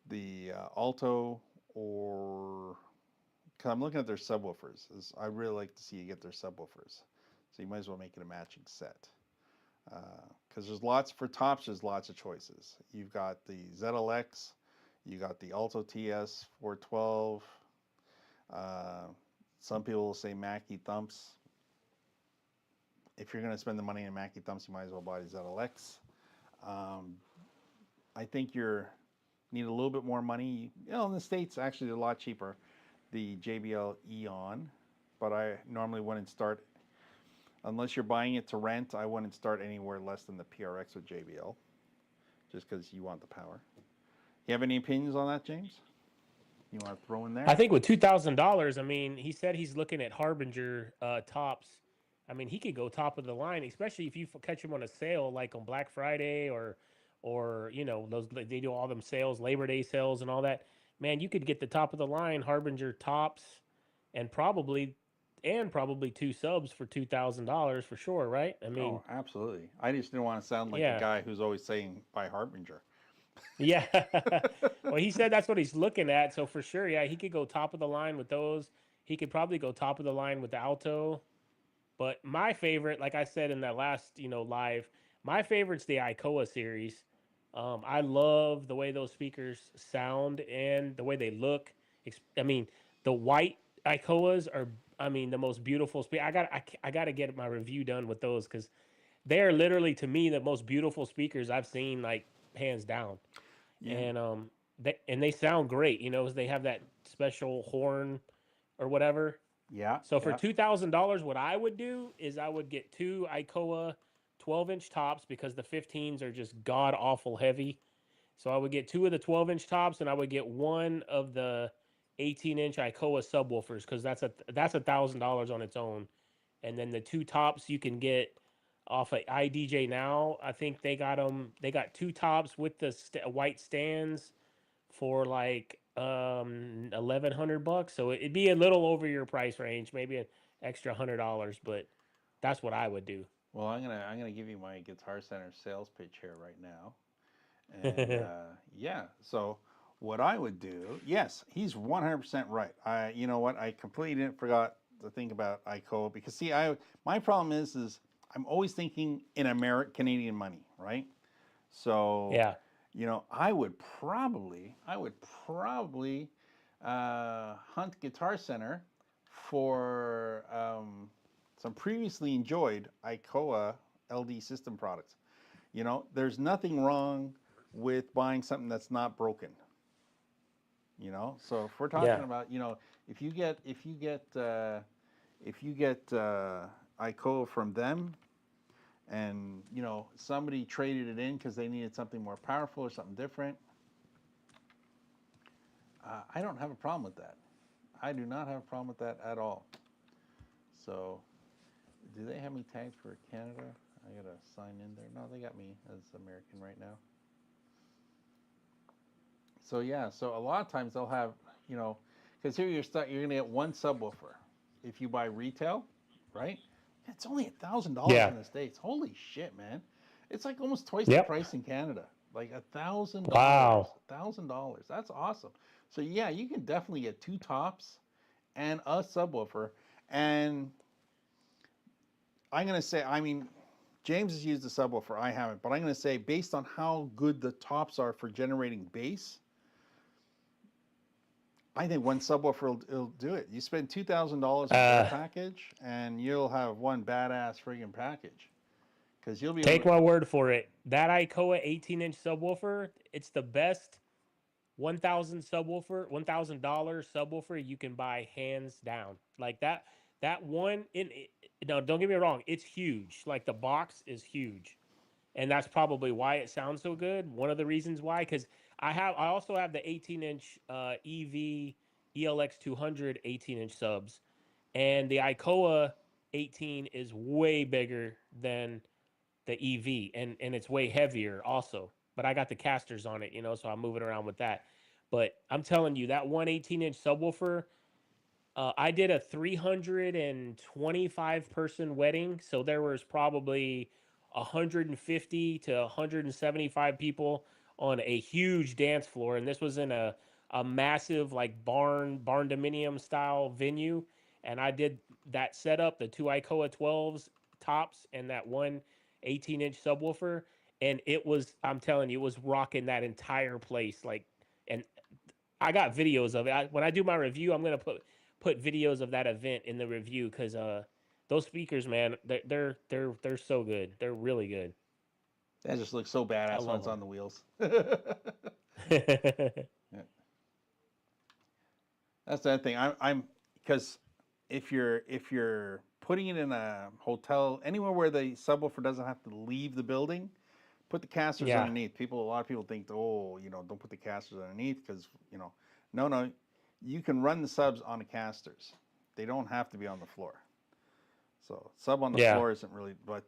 the Alto or because I'm looking at their subwoofers. I really like to see you get their subwoofers. So you might as well make it a matching set. Because there's lots for tops. There's lots of choices. You've got the ZLX, you got the Alto TS 412. Some people will say Mackie Thumps. If you're going to spend the money on Mackie Thumps, you might as well buy these ZLX. I think you need a little bit more money. You know, in the States, actually, they're a lot cheaper. The JBL Eon, but I normally wouldn't start, unless you're buying it to rent, I wouldn't start anywhere less than the PRX with JBL, just because you want the power. You have any opinions on that, James? You want to throw in there? I think with $2,000, I mean, he said he's looking at Harbinger tops. I mean, he could go top of the line, especially if you catch him on a sale like on Black Friday or you know, those they do all them sales, Labor Day sales and all that. Man, you could get the top of the line Harbinger tops and probably two subs for $2,000 for sure, right? I mean, oh, absolutely. I just didn't want to sound like yeah. the guy who's always saying buy Harbinger. Yeah. Well, he said that's what he's looking at. So for sure, yeah, he could go top of the line with those. He could probably go top of the line with the Alto. But my favorite, like I said in that last, you know, live, my favorite's the ICOA series. I love the way those speakers sound and the way they look. I mean, the white ICOAs are, I mean, the most beautiful speaker. I got to get my review done with those because they are literally to me the most beautiful speakers I've seen, like hands down. Yeah. And they sound great. You know, they have that special horn or whatever. Yeah. So for $2,000, what I would do is I would get two ICOA 12-inch tops because the 15s are just god awful heavy. So I would get two of the 12-inch tops and I would get one of the 18-inch ICOA subwoofers because that's $1,000 on its own. And then the two tops you can get off of IDJ Now. I think they got them. They got two tops with the white stands for like $1,100. So it'd be a little over your price range, maybe an extra $100. But that's what I would do. Well, I'm gonna give you my Guitar Center sales pitch here right now, and yeah. So what I would do, yes, he's 100% right. You know what? I completely forgot to think about ICOA because see, my problem is I'm always thinking in Canadian money, right? So yeah, you know, I would probably hunt Guitar Center for some previously enjoyed ICOA LD system products. You know, there's nothing wrong with buying something that's not broken. You know, so if we're talking about, you know, if you get ICOA from them, and you know somebody traded it in because they needed something more powerful or something different, I don't have a problem with that. I do not have a problem with that at all. So do they have me tagged for Canada? I gotta sign in there. No, they got me as American right now. So yeah, so a lot of times they'll have, you know, because here you're gonna get one subwoofer if you buy retail, right? It's only $1,000 in the States. Holy shit, man! It's like almost twice the price in Canada. Like $1,000. Wow. $1,000. That's awesome. So yeah, you can definitely get two tops and a subwoofer. And I'm gonna say, I mean, James has used the subwoofer. I haven't, but I'm gonna say based on how good the tops are for generating bass, I think one subwoofer will do it. You spend $2,000 on a package, and you'll have one badass friggin' package. Because you'll be take my word for it. That ICOA 18-inch subwoofer, it's the best $1,000 subwoofer you can buy hands down. Like that one no, don't get me wrong, it's huge. Like the box is huge. And that's probably why it sounds so good. One of the reasons why, because I also have the 18-inch EV ELX 200 18-inch subs, and the ICOA 18 is way bigger than the EV, and it's way heavier also. But I got the casters on it, you know, so I'm moving around with that. But I'm telling you, that 118-inch subwoofer, I did a 325 person wedding, so there was probably 150 to 175 people on a huge dance floor, and this was in a massive like barn dominium style venue, and I did that setup, the two ICOA 12s tops and that one 18-inch subwoofer, and it was, I'm telling you, it was rocking that entire place. Like, and I got videos of it. When I do my review, I'm gonna put videos of that event in the review because those speakers, man, they're so good. They're really good. That just looks so I badass when love it's on the wheels. them. Yeah. That's the other thing. I'm because if you're putting it in a hotel anywhere where the subwoofer doesn't have to leave the building, put the casters Yeah. underneath. A lot of people think, oh, don't put the casters underneath because no, you can run the subs on the casters. They don't have to be on the floor. So sub on the Yeah. floor isn't really, but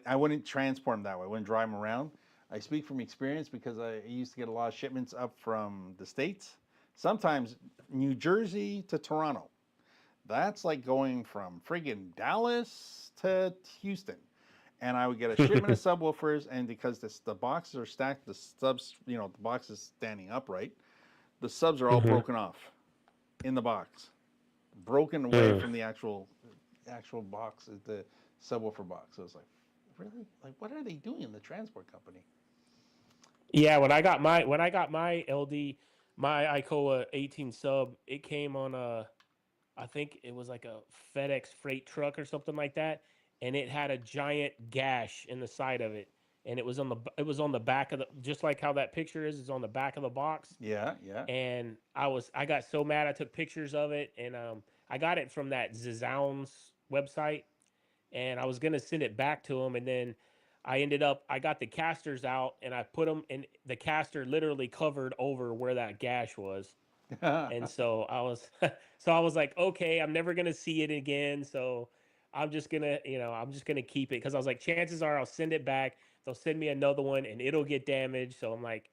I wouldn't transport them that way. I wouldn't drive them around. I speak from experience because I used to get a lot of shipments up from the States. Sometimes New Jersey to Toronto. That's like going from friggin' Dallas to Houston. And I would get a shipment of subwoofers, and because the boxes are stacked, the subs, the box is standing upright, the subs are all broken off in the box, broken away from the actual box, the subwoofer box. So it's like, really? Like, what are they doing in the transport company? Yeah, when I got my LD, my Icoa 18 sub, it came on I think it was like a FedEx freight truck or something like that, and it had a giant gash in the side of it, and it was on the back of the, just like how that picture is on the back of the box. Yeah, yeah. And I got so mad I took pictures of it, and I got it from that Zzounds website, and I was gonna send it back to him, and then I got the casters out and I put them in the caster literally covered over where that gash was. And so I was like, okay, I'm never gonna see it again. So I'm just gonna keep it because I was like, chances are I'll send it back. They'll send me another one and it'll get damaged. So I'm like,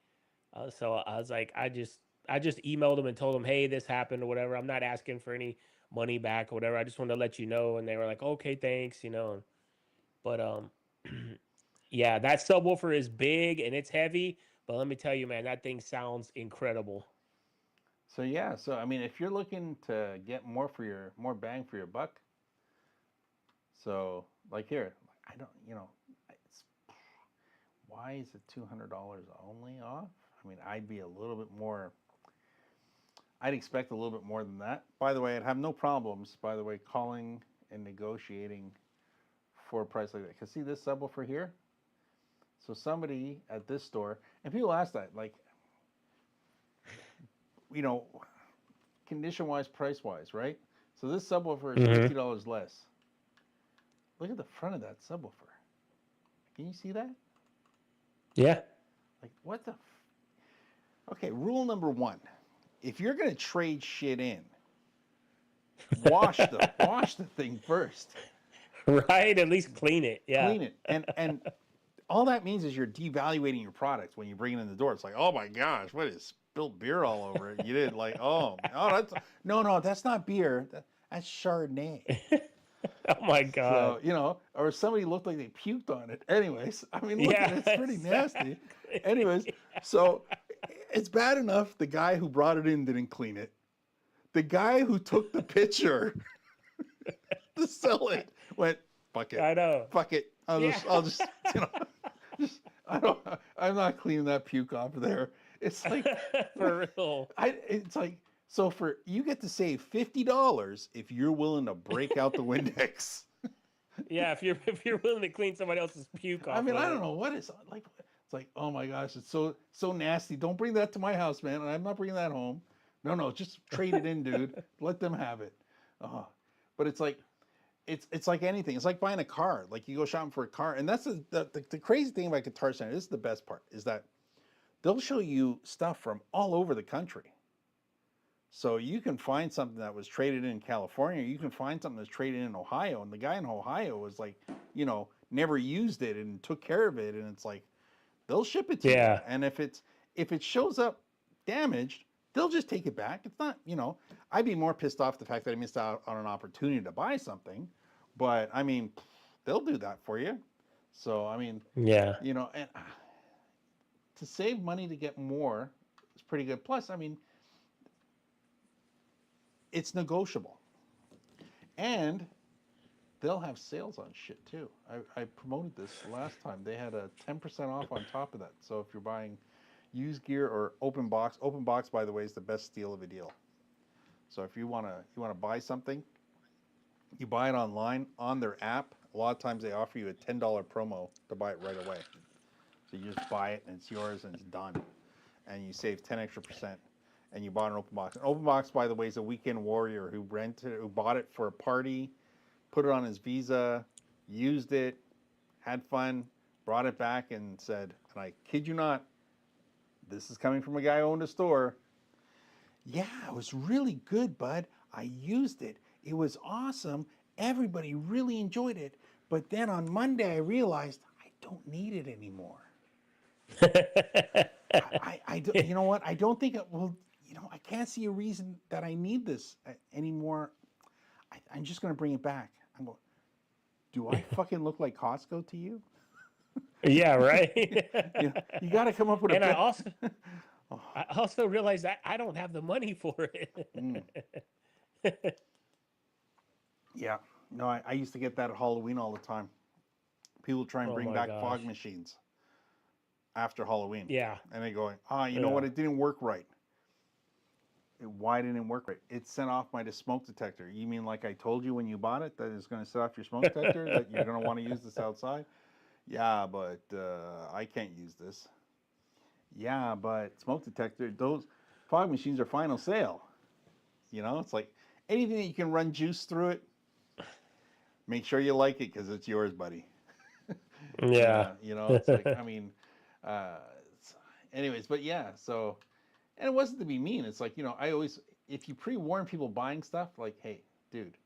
so I was like, I just emailed them and told them, hey, this happened or whatever. I'm not asking for any money back or whatever. I just wanted to let you know. And they were like, okay, thanks. But yeah, that subwoofer is big and it's heavy. But let me tell you, man, that thing sounds incredible. So yeah, I mean, if you're looking to get more bang for your buck, so like here, I don't, it's, why is it $200 only off? I mean, I'd expect a little bit more than that. By the way, I'd have no problems, by the way, calling and negotiating for a price like that. Cause see this subwoofer here? So somebody at this store, and people ask that, like, you know, condition-wise, price-wise, right? So this subwoofer is $50 less. Look at the front of that subwoofer. Can you see that? Yeah. Like, what the? Okay, rule number one: if you're gonna trade shit in, wash the thing first. Right? At least clean it. Yeah. Clean it, and all that means is you're devaluating your products when you bring it in the door. It's like, oh my gosh, what is spilled beer all over it? You did like, oh, that's no, that's not beer. That's Chardonnay. Oh my God. So, or somebody looked like they puked on it. Anyways, I mean, look Yeah, at it, it's pretty nasty. exactly. Anyways, so it's bad enough the guy who brought it in didn't clean it. The guy who took the picture to sell it went, fuck it. I know. Fuck it. I'll just, I'm not cleaning that puke off of there. It's like, For real. it's like, so you get to save $50 if you're willing to break out the Windex. Yeah, if you're willing to clean somebody else's puke off. I mean, of I it. don't know what it's like. It's like, oh my gosh, it's so nasty. Don't bring that to my house, man. I'm not bringing that home. No, just trade it in, dude. Let them have it. But it's like, it's like anything. It's like buying a car. Like you go shopping for a car, and that's the crazy thing about Guitar Center. This is the best part: is that they'll show you stuff from all over the country. So you can find something that was traded in California. You can find something that's traded in Ohio, and the guy in Ohio was like, never used it and took care of it, and it's like they'll ship it to you. And if it shows up damaged, they'll just take it back. It's not, I'd be more pissed off the fact that I missed out on an opportunity to buy something, but I mean, they'll do that for you. So I mean, yeah, and to save money to get more is pretty good. Plus, I mean, it's negotiable, and they'll have sales on shit too. I promoted this last time. They had a 10% off on top of that. So if you're buying used gear or open box, by the way, is the best steal of a deal. So if you wanna buy something, you buy it online on their app. A lot of times they offer you a $10 promo to buy it right away. So you just buy it and it's yours and it's done, and you save 10 extra percent. And you bought an open box. An open box, by the way, is a weekend warrior who bought it for a party, put it on his Visa, used it, had fun, brought it back, and said, and I kid you not, this is coming from a guy who owned a store. Yeah, it was really good, bud. I used it. It was awesome. Everybody really enjoyed it. But then on Monday, I realized I don't need it anymore. You know what? I don't think I can't see a reason that I need this anymore. I'm just going to bring it back. I'm going, do I fucking look like Costco to you? Yeah, right. You got to come up with and a. I also realized that I don't have the money for it. Yeah. No, I used to get that at Halloween all the time. People try and bring back fog machines after Halloween. Yeah. And they going, you know what? It didn't work right. Why didn't it work right? It sent off my smoke detector. You mean like I told you when you bought it that it's going to set off your smoke detector, that you're going to want to use this outside? Yeah, but I can't use this. Yeah, but smoke detector, those fog machines are final sale. You know, it's like anything that you can run juice through it, make sure you like it because it's yours, buddy. Yeah. You know, it's like, I mean, anyways, but yeah, so, and it wasn't to be mean. It's like, I always, if you pre-warn people buying stuff, like, hey, dude,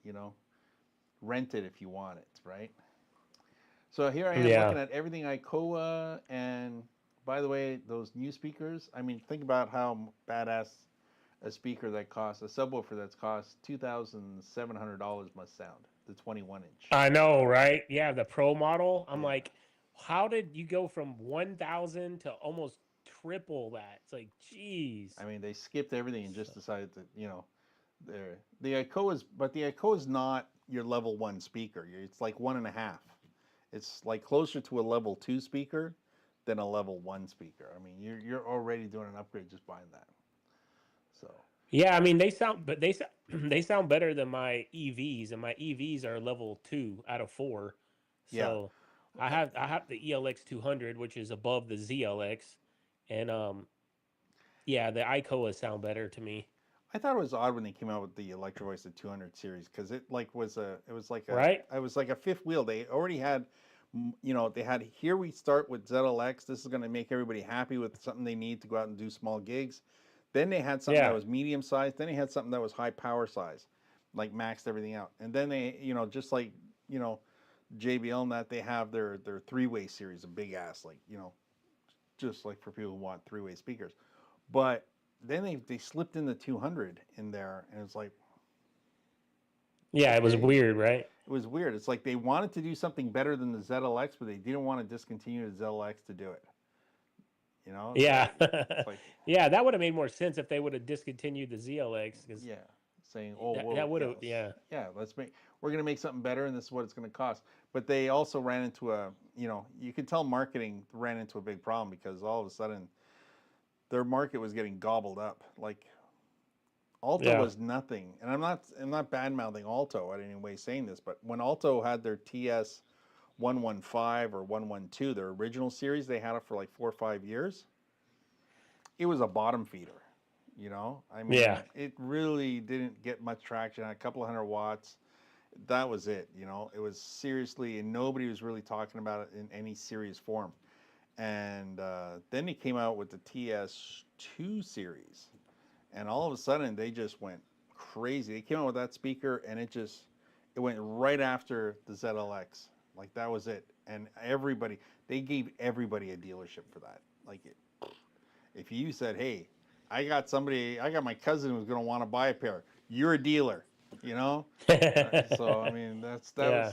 rent it if you want it, right? So here I am looking at everything ICOA, and by the way, those new speakers, I mean, think about how badass a speaker that costs, a subwoofer that's cost $2,700 must sound, the 21-inch. I know, right? Yeah, the Pro model. I'm like, how did you go from 1,000 to almost triple that? It's like, geez. I mean, they skipped everything and just decided to, the ICOA is not your level 1 speaker. It's like 1.5. It's like closer to a level 2 speaker than a level 1 speaker. I mean, you're already doing an upgrade just buying that. So. Yeah, I mean they sound better than my EVs, and my EVs are level 2 out of 4. So I have the ELX 200, which is above the ZLX, and the ICOA sound better to me. I thought it was odd when they came out with the Electro Voice 200 series, because it was like a fifth wheel. They already had, here we start with ZLX. This is going to make everybody happy with something they need to go out and do small gigs. Then they had something that was medium size. Then they had something that was high power size, like maxed everything out. And then they, just like, JBL and that, they have their three-way series, a big ass, like, just like for people who want three-way speakers. But then they slipped in the 200 in there, and it's like, yeah, it was weird, right? It was weird. It's like they wanted to do something better than the ZLX, but they didn't want to discontinue the ZLX to do it. Yeah. It's like, yeah, that would have made more sense if they would have discontinued the ZLX. Saying, that would have, we're going to make something better, and this is what it's going to cost. But they also ran into you could tell marketing ran into a big problem, because all of a sudden their market was getting gobbled up. Like Alto was nothing, and I'm not bad mouthing Alto in any way saying this, but when Alto had their TS 115 or 112, their original series, they had it for like 4 or 5 years. It was a bottom feeder, I mean, it really didn't get much traction. A couple of 100 watts, that was it. It was seriously, and nobody was really talking about it in any serious form. And then they came out with the TS2 series, and all of a sudden they just went crazy. They came out with that speaker, and it went right after the ZLX. Like, that was it. And they gave everybody a dealership for that. Like, if you said, hey, I got my cousin who's going to want to buy a pair, you're a dealer, So, I mean,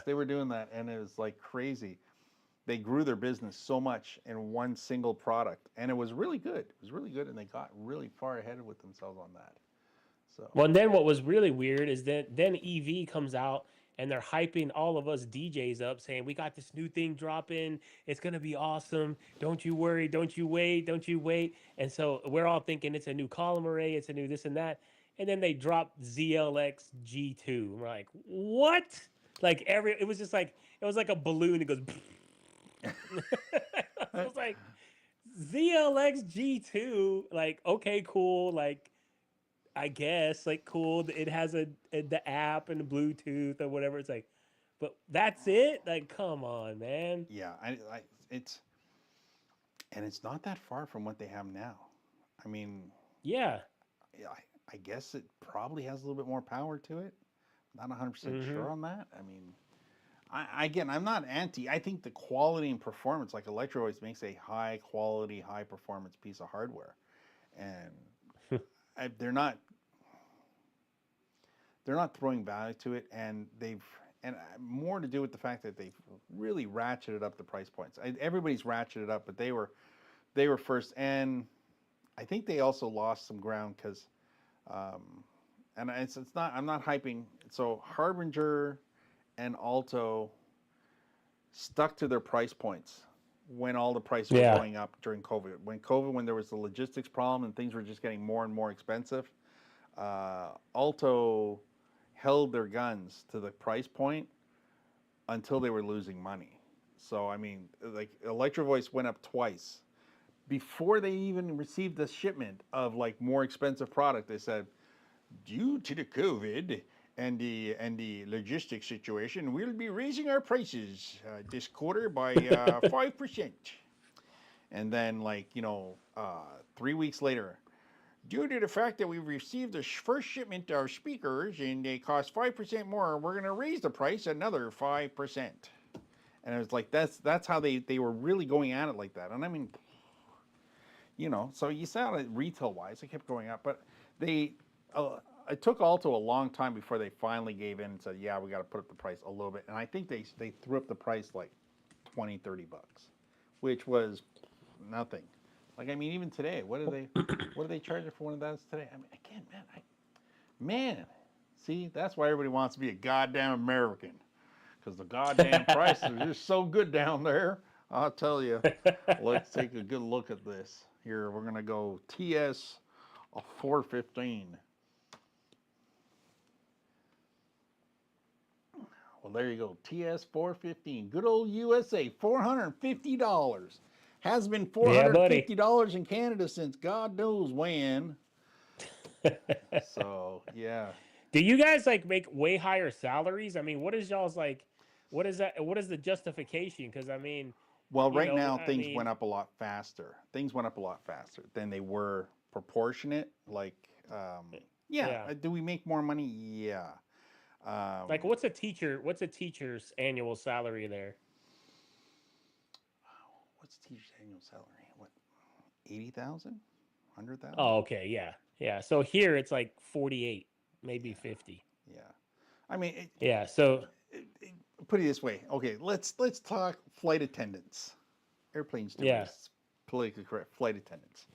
they were doing that, and it was like crazy. They grew their business so much in one single product, and it was really good. It was really good, and they got really far ahead with themselves on that. So. Well, and then what was really weird is that then EV comes out, and they're hyping all of us DJs up, saying, we got this new thing dropping. It's going to be awesome. Don't you worry. Don't you wait. Don't you wait. And so we're all thinking it's a new column array. It's a new this and that. and then they dropped ZLX G2. And we're like, what? Like it was just like it was like a balloon. It goes. I was like, ZLX G2. Like, okay, cool. Like, I guess like cool. It has the app and the Bluetooth or whatever. It's like, but that's it. Like, come on, man. Yeah, it's and it's not that far from what they have now. I mean, Yeah. yeah, I guess it probably has a little bit more power to it. Not 100% sure on that. I mean, again, I'm not anti. I think the quality and performance, like Electro Voice, makes a high quality, high performance piece of hardware, and they're not throwing value to it, and more to do with the fact that they've really ratcheted up the price points. Everybody's ratcheted up, but they were first, and I think they also lost some ground because, and it's not, I'm not hyping. So Harbinger and Alto stuck to their price points when all the prices were going up during COVID. When there was the logistics problem and things were just getting more and more expensive, Alto held their guns to the price point until they were losing money. So I mean, like Electro Voice went up twice before they even received the shipment of like more expensive product. They said, due to the COVID and the logistics situation, we'll be raising our prices this quarter by 5%. And then, like 3 weeks later, due to the fact that we received the first shipment of our speakers and they cost 5% more, we're going to raise the price another 5%. And it was like that's how they were really going at it like that. And I mean, so you saw it retail wise, it kept going up, but it took Alto a long time before they finally gave in and said, yeah, we got to put up the price a little bit. And I think they threw up the price like $20-30, which was nothing. Like, I mean, even today, what are they charging for one of those today? I mean, again, man, see, that's why everybody wants to be a goddamn American, because the goddamn prices are just so good down there. I'll tell you. Let's take a good look at this. Here, we're gonna go TS 415. Well, there you go, TS 415. Good old USA, $450. Has been $450 in Canada since God knows when. So, yeah. Do you guys like make way higher salaries? I mean, what is y'all's like? What is that? What is the justification? Because I mean, well, right now things went up a lot faster. Things went up a lot faster than they were proportionate. Like, do we make more money? Yeah. Like, what's a teacher's annual salary there? What's a teacher's annual salary? What, 80,000, 100,000? Oh, okay, yeah. So here it's like 48, maybe 50. Yeah, I mean, So put it this way. Okay, let's talk flight attendants, airplane stewards, politically correct flight attendants.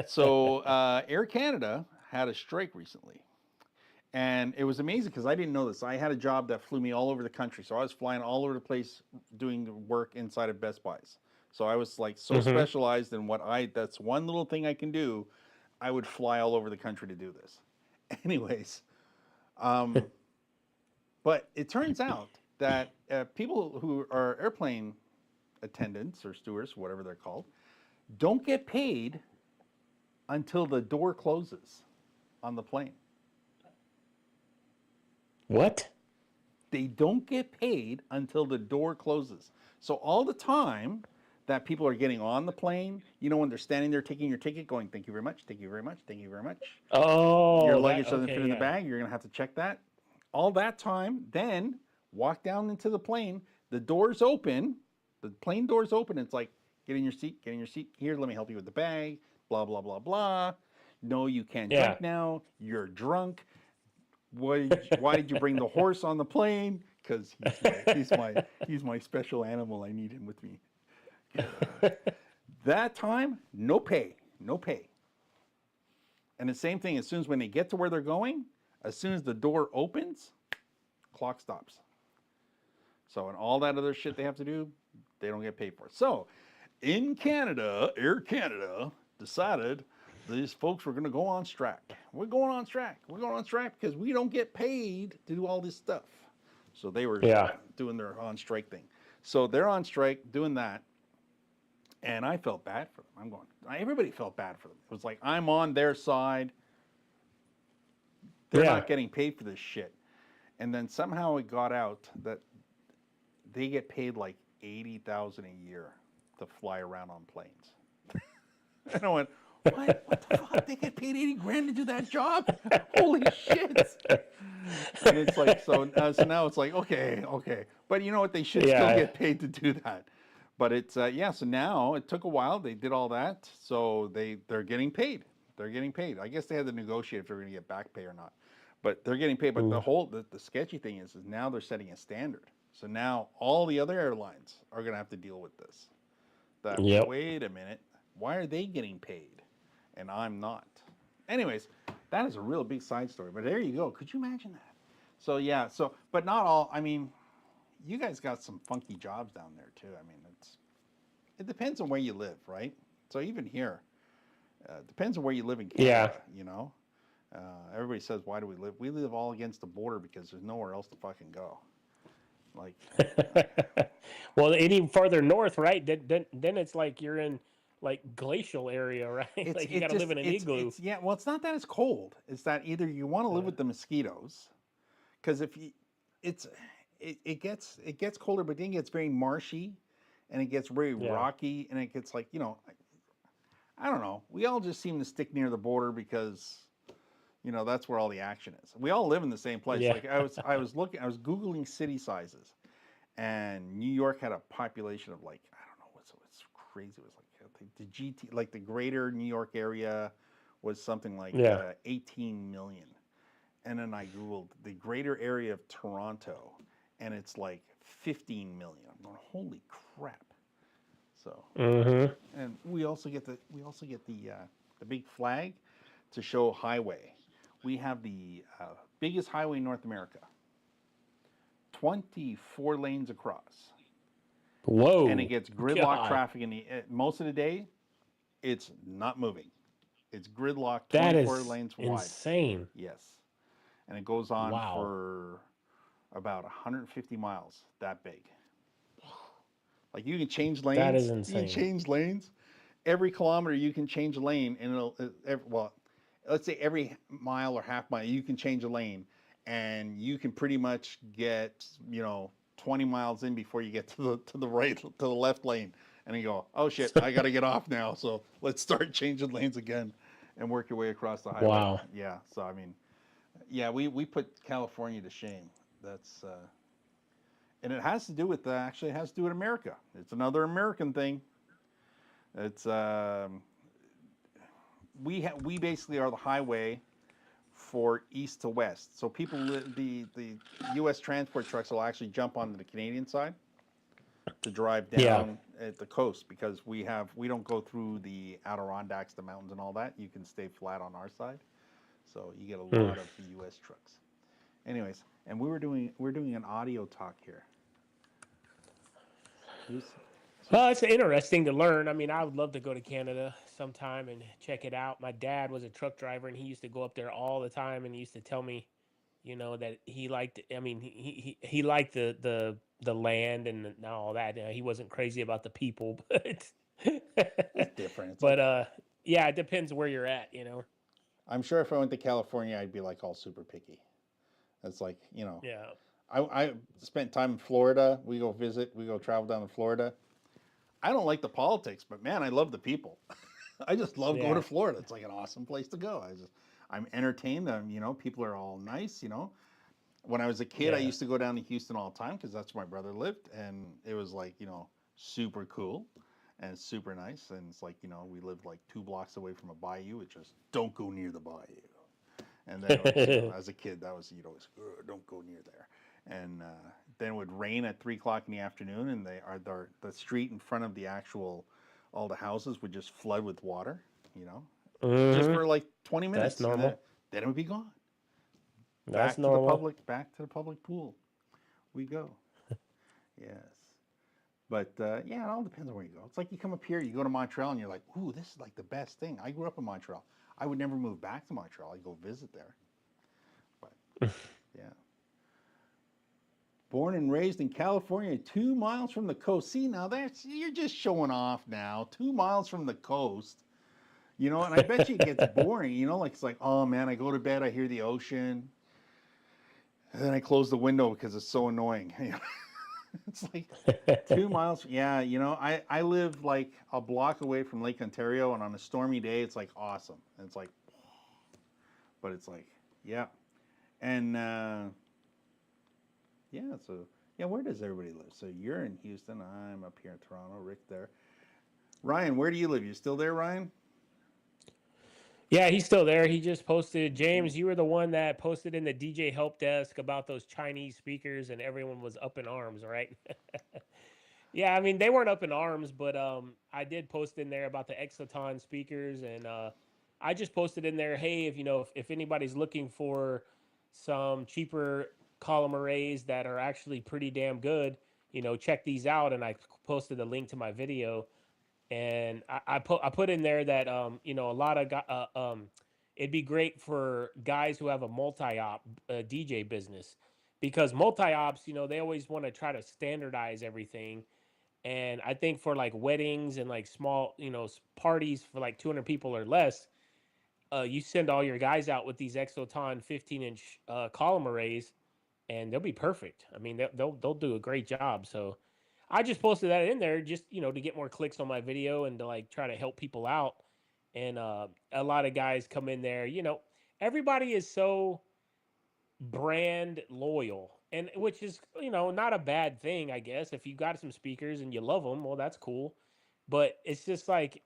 So Air Canada had a strike recently. And it was amazing because I didn't know this. I had a job that flew me all over the country. So I was flying all over the place doing work inside of Best Buys. So I was like so specialized in that's one little thing I can do. I would fly all over the country to do this. Anyways, but it turns out that people who are airplane attendants or stewards, whatever they're called, don't get paid until the door closes on the plane. What? They don't get paid until the door closes. So all the time that people are getting on the plane, when they're standing there taking your ticket going, thank you very much, thank you very much, thank you very much. Oh, your luggage doesn't fit in the bag, you're going to have to check that. All that time, then walk down into the plane, the doors open, the plane doors open, it's like, get in your seat, here, let me help you with the bag, blah, blah, blah, blah. No, you can't jump now, you're drunk. Why did you bring the horse on the plane? Because he's my special animal. I need him with me. That time, no pay. And the same thing, as soon as when they get to where they're going, as soon as the door opens, clock stops. So, and all that other shit they have to do, they don't get paid for. So, in Canada, Air Canada decided these folks were going to go on strike. We're going on strike. We're going on strike because we don't get paid to do all this stuff. So they were doing their on strike thing. So they're on strike doing that. And I felt bad for them. I'm going, everybody felt bad for them. It was like, I'm on their side. They're not getting paid for this shit. And then somehow it got out that they get paid like $80,000 a year to fly around on planes. And I went, what? What the fuck? They get paid 80 grand to do that job? Holy shit. And it's like, so now it's like, okay. But you know what? They should still get paid to do that. But it's, so now it took a while. They did all that. So they're getting paid. They're getting paid. I guess they had to negotiate if they're going to get back pay or not. But they're getting paid. But the sketchy thing is now they're setting a standard. So now all the other airlines are going to have to deal with this. Wait a minute. Why are they getting paid and I'm not? Anyways, that is a real big side story. But there you go. Could you imagine that? So, but not all. I mean, you guys got some funky jobs down there, too. I mean, it depends on where you live, right? So even here, it depends on where you live in Canada, you know? Everybody says, why do we live? We live all against the border because there's nowhere else to fucking go. Like, well, any farther north, right? Then it's like you're in like glacial area, right? Like you got to live in an igloo. Well, it's not that it's cold. It's that either you want to live with the mosquitoes, because if you, it gets colder, but then it gets very marshy, and it gets very rocky, and it gets like, you know, I don't know. We all just seem to stick near the border because, you know, that's where all the action is. We all live in the same place. Yeah. Like I was Googling city sizes, and New York had a population of like, I don't know, what's crazy. It was like the greater New York area was something like 18 million. And then I Googled the greater area of Toronto, and it's like 15 million. I'm going, holy crap. So, and we also get the big flag to show highway. We have the biggest highway in North America, 24 lanes across. Whoa! And it gets gridlock traffic in the most of the day. It's not moving. It's gridlocked 24 lanes wide. Insane. Yes, and it goes on for about 150 miles. That big. Like you can change lanes. That is insane. You can change lanes. Every kilometer you can change a lane, and let's say every mile or half mile you can change a lane, and you can pretty much get 20 miles in before you get to the right, to the left lane, and you go, oh shit, I got to get off now. So let's start changing lanes again, and work your way across the highway. Wow. Yeah. So I mean, we put California to shame. That's and it has to do with actually it has to do with America. It's another American thing. It's we basically are the highway for east to west. So people, the U.S. transport trucks will actually jump onto the Canadian side to drive down at the coast because we don't go through the Adirondacks, the mountains, and all that. You can stay flat on our side, so you get a lot of the U.S. trucks. Anyways, and we're doing an audio talk here. Well, it's interesting to learn. I mean, I would love to go to Canada sometime and check it out. My dad was a truck driver, and he used to go up there all the time, and he used to tell me, that he liked. I mean, he liked the land and all that. He wasn't crazy about the people, but it's different. But it depends where you're at. I'm sure if I went to California, I'd be like all super picky. It's like Yeah. I spent time in Florida. We go travel down to Florida. I don't like the politics, but man, I love the people. I just love going to Florida. It's like an awesome place to go. I'm entertained. People are all nice. When I was a kid, I used to go down to Houston all the time because that's where my brother lived, and it was like super cool and super nice. And it's like we lived like 2 blocks away from a bayou. It just don't go near the bayou. And then as a kid, that was always don't go near there. And then it would rain at 3 o'clock in the afternoon, and the street in front of all the houses would just flood with water, just for like 20 minutes. That's normal. And then it would be gone. That's back normal. Back to the public pool we go. Yes. But yeah, it all depends on where you go. It's like you come up here, you go to Montreal, and you're like, ooh, this is like the best thing. I grew up in Montreal. I would never move back to Montreal. I'd go visit there. But yeah. Born and raised in California, 2 miles from the coast. See, now that's, you're just showing off now. 2 miles from the coast. You know, and I bet you it gets boring. You know, like it's like, oh man, I go to bed, I hear the ocean, and then I close the window because it's so annoying. It's like 2 miles. Yeah, you know, I live like a block away from Lake Ontario, and on a stormy day, it's like awesome. And it's like, but it's like, yeah. And yeah, so yeah, where does everybody live? So you're in Houston, I'm up here in Toronto, Rick there. Ryan, where do you live? You still there, Ryan? Yeah, he's still there. He just posted. James, you were the one that posted in the DJ help desk about those Chinese speakers, and everyone was up in arms, right? Yeah, I mean they weren't up in arms, but I did post in there about the Exoton speakers, and I just posted in there, hey, if you know if anybody's looking for some cheaper column arrays that are actually pretty damn good, check these out, and I posted a link to my video, and I put in there that a lot of it'd be great for guys who have a multi-op DJ business, because multi-ops, they always want to try to standardize everything, and I think for like weddings and like small, parties for like 200 people or less, you send all your guys out with these Exoton 15-inch column arrays, and they'll be perfect. I mean, they'll do a great job. So I just posted that in there just, to get more clicks on my video and to like try to help people out. And a lot of guys come in there, everybody is so brand loyal, and which is, not a bad thing, I guess. If you got some speakers and you love them, well, that's cool. But it's just like,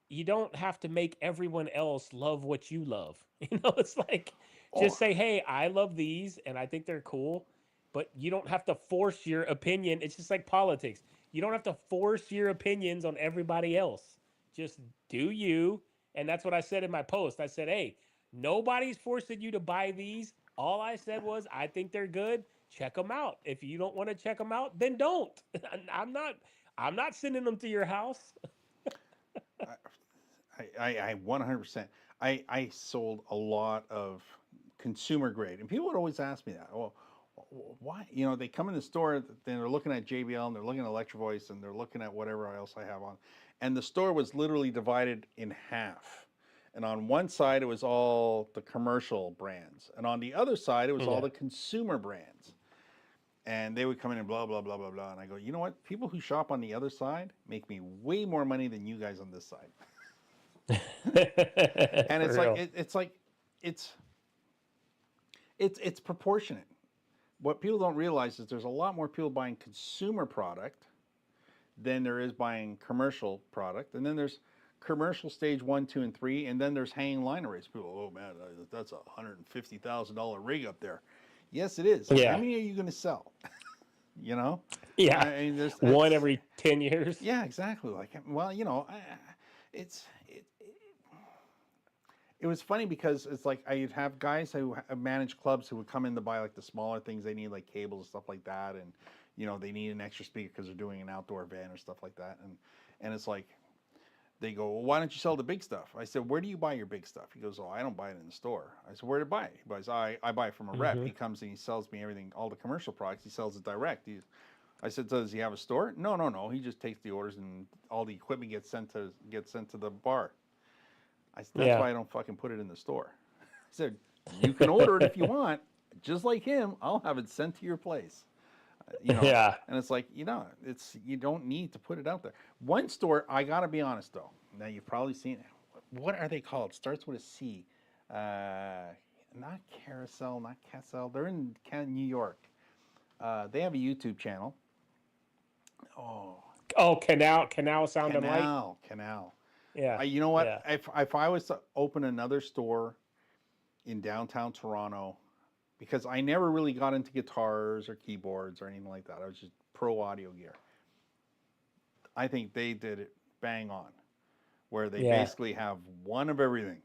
you don't have to make everyone else love what you love. It's like, just Oh, say, hey, I love these and I think they're cool, but you don't have to force your opinion. It's just like politics. You don't have to force your opinions on everybody else. Just do you. And that's what I said in my post. I said, hey, nobody's forcing you to buy these. All I said was, I think they're good. Check them out. If you don't want to check them out, then don't. I'm not. I'm not sending them to your house. I 100%. I sold a lot of consumer grade, and people would always ask me that. Well, why? You know, they come in the store, then they're looking at JBL, and they're looking at Electro Voice, and they're looking at whatever else I have on, and the store was literally divided in half. And on one side, it was all the commercial brands, and on the other side, it was all Yeah. the consumer brands. And they would come in and blah blah blah blah blah. And I go, you know what? People who shop on the other side make me way more money than you guys on this side. And For it's like real. it's it's proportionate. What people don't realize is there's a lot more people buying consumer product than there is buying commercial product, and then there's commercial stage 1, 2, and 3, and then there's hanging line arrays. People, oh man, that's $150,000 rig up there. Yes, it is. How Yeah. many are you going to sell? You know, Yeah. I mean, there's One it's every 10 years. yeah, exactly. Like, well, you know, it's it was funny because it's like I'd have guys who manage clubs who would come in to buy like the smaller things they need, like cables and stuff like that, and you know they need an extra speaker because they're doing an outdoor event or stuff like that, and it's like they go, well, why don't you sell the big stuff? I said, where do you buy your big stuff? He goes, oh, I don't buy it in the store. I said, where do you buy it? He buys, I buy it from a rep. Hmm. He comes and he sells me everything, all the commercial products. He sells it direct. I said, so does he have a store? No, no, no. He just takes the orders and all the equipment gets sent to the bar. I said, that's Yeah. why I don't fucking put it in the store. I said, you can order it if you want. Just like him, I'll have it sent to your place. You know, Yeah. and it's like, you know, it's you don't need to put it out there. One store, I gotta be honest though. Now you've probably seen it. What are they called? Starts with a C. Not Carousel, not Cassell. They're in New York. They have a YouTube channel. Oh, Oh, canal sound and light. Canal. Yeah. You know what? Yeah. If I was to open another store in downtown Toronto, because I never really got into guitars or keyboards or anything like that. I was just pro audio gear. I think they did it bang on, where they Yeah. basically have one of everything.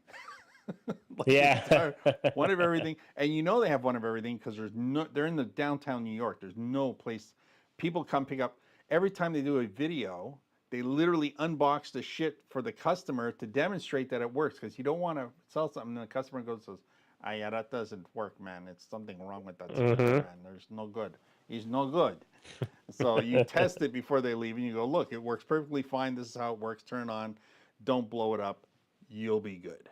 Like the Yeah. entire, one of everything, and you know they have one of everything because they're in the downtown New York. There's no place people come pick up. every time they do a video, they literally unbox the shit for the customer to demonstrate that it works. Because you don't want to sell something and the customer goes, says, "Ah, yeah, that doesn't work, man. It's something wrong with that speaker, Mm-hmm. man. There's no good. He's no good." So you test it before they leave, and you go, "Look, it works perfectly fine. This is how it works. Turn it on. Don't blow it up. You'll be good."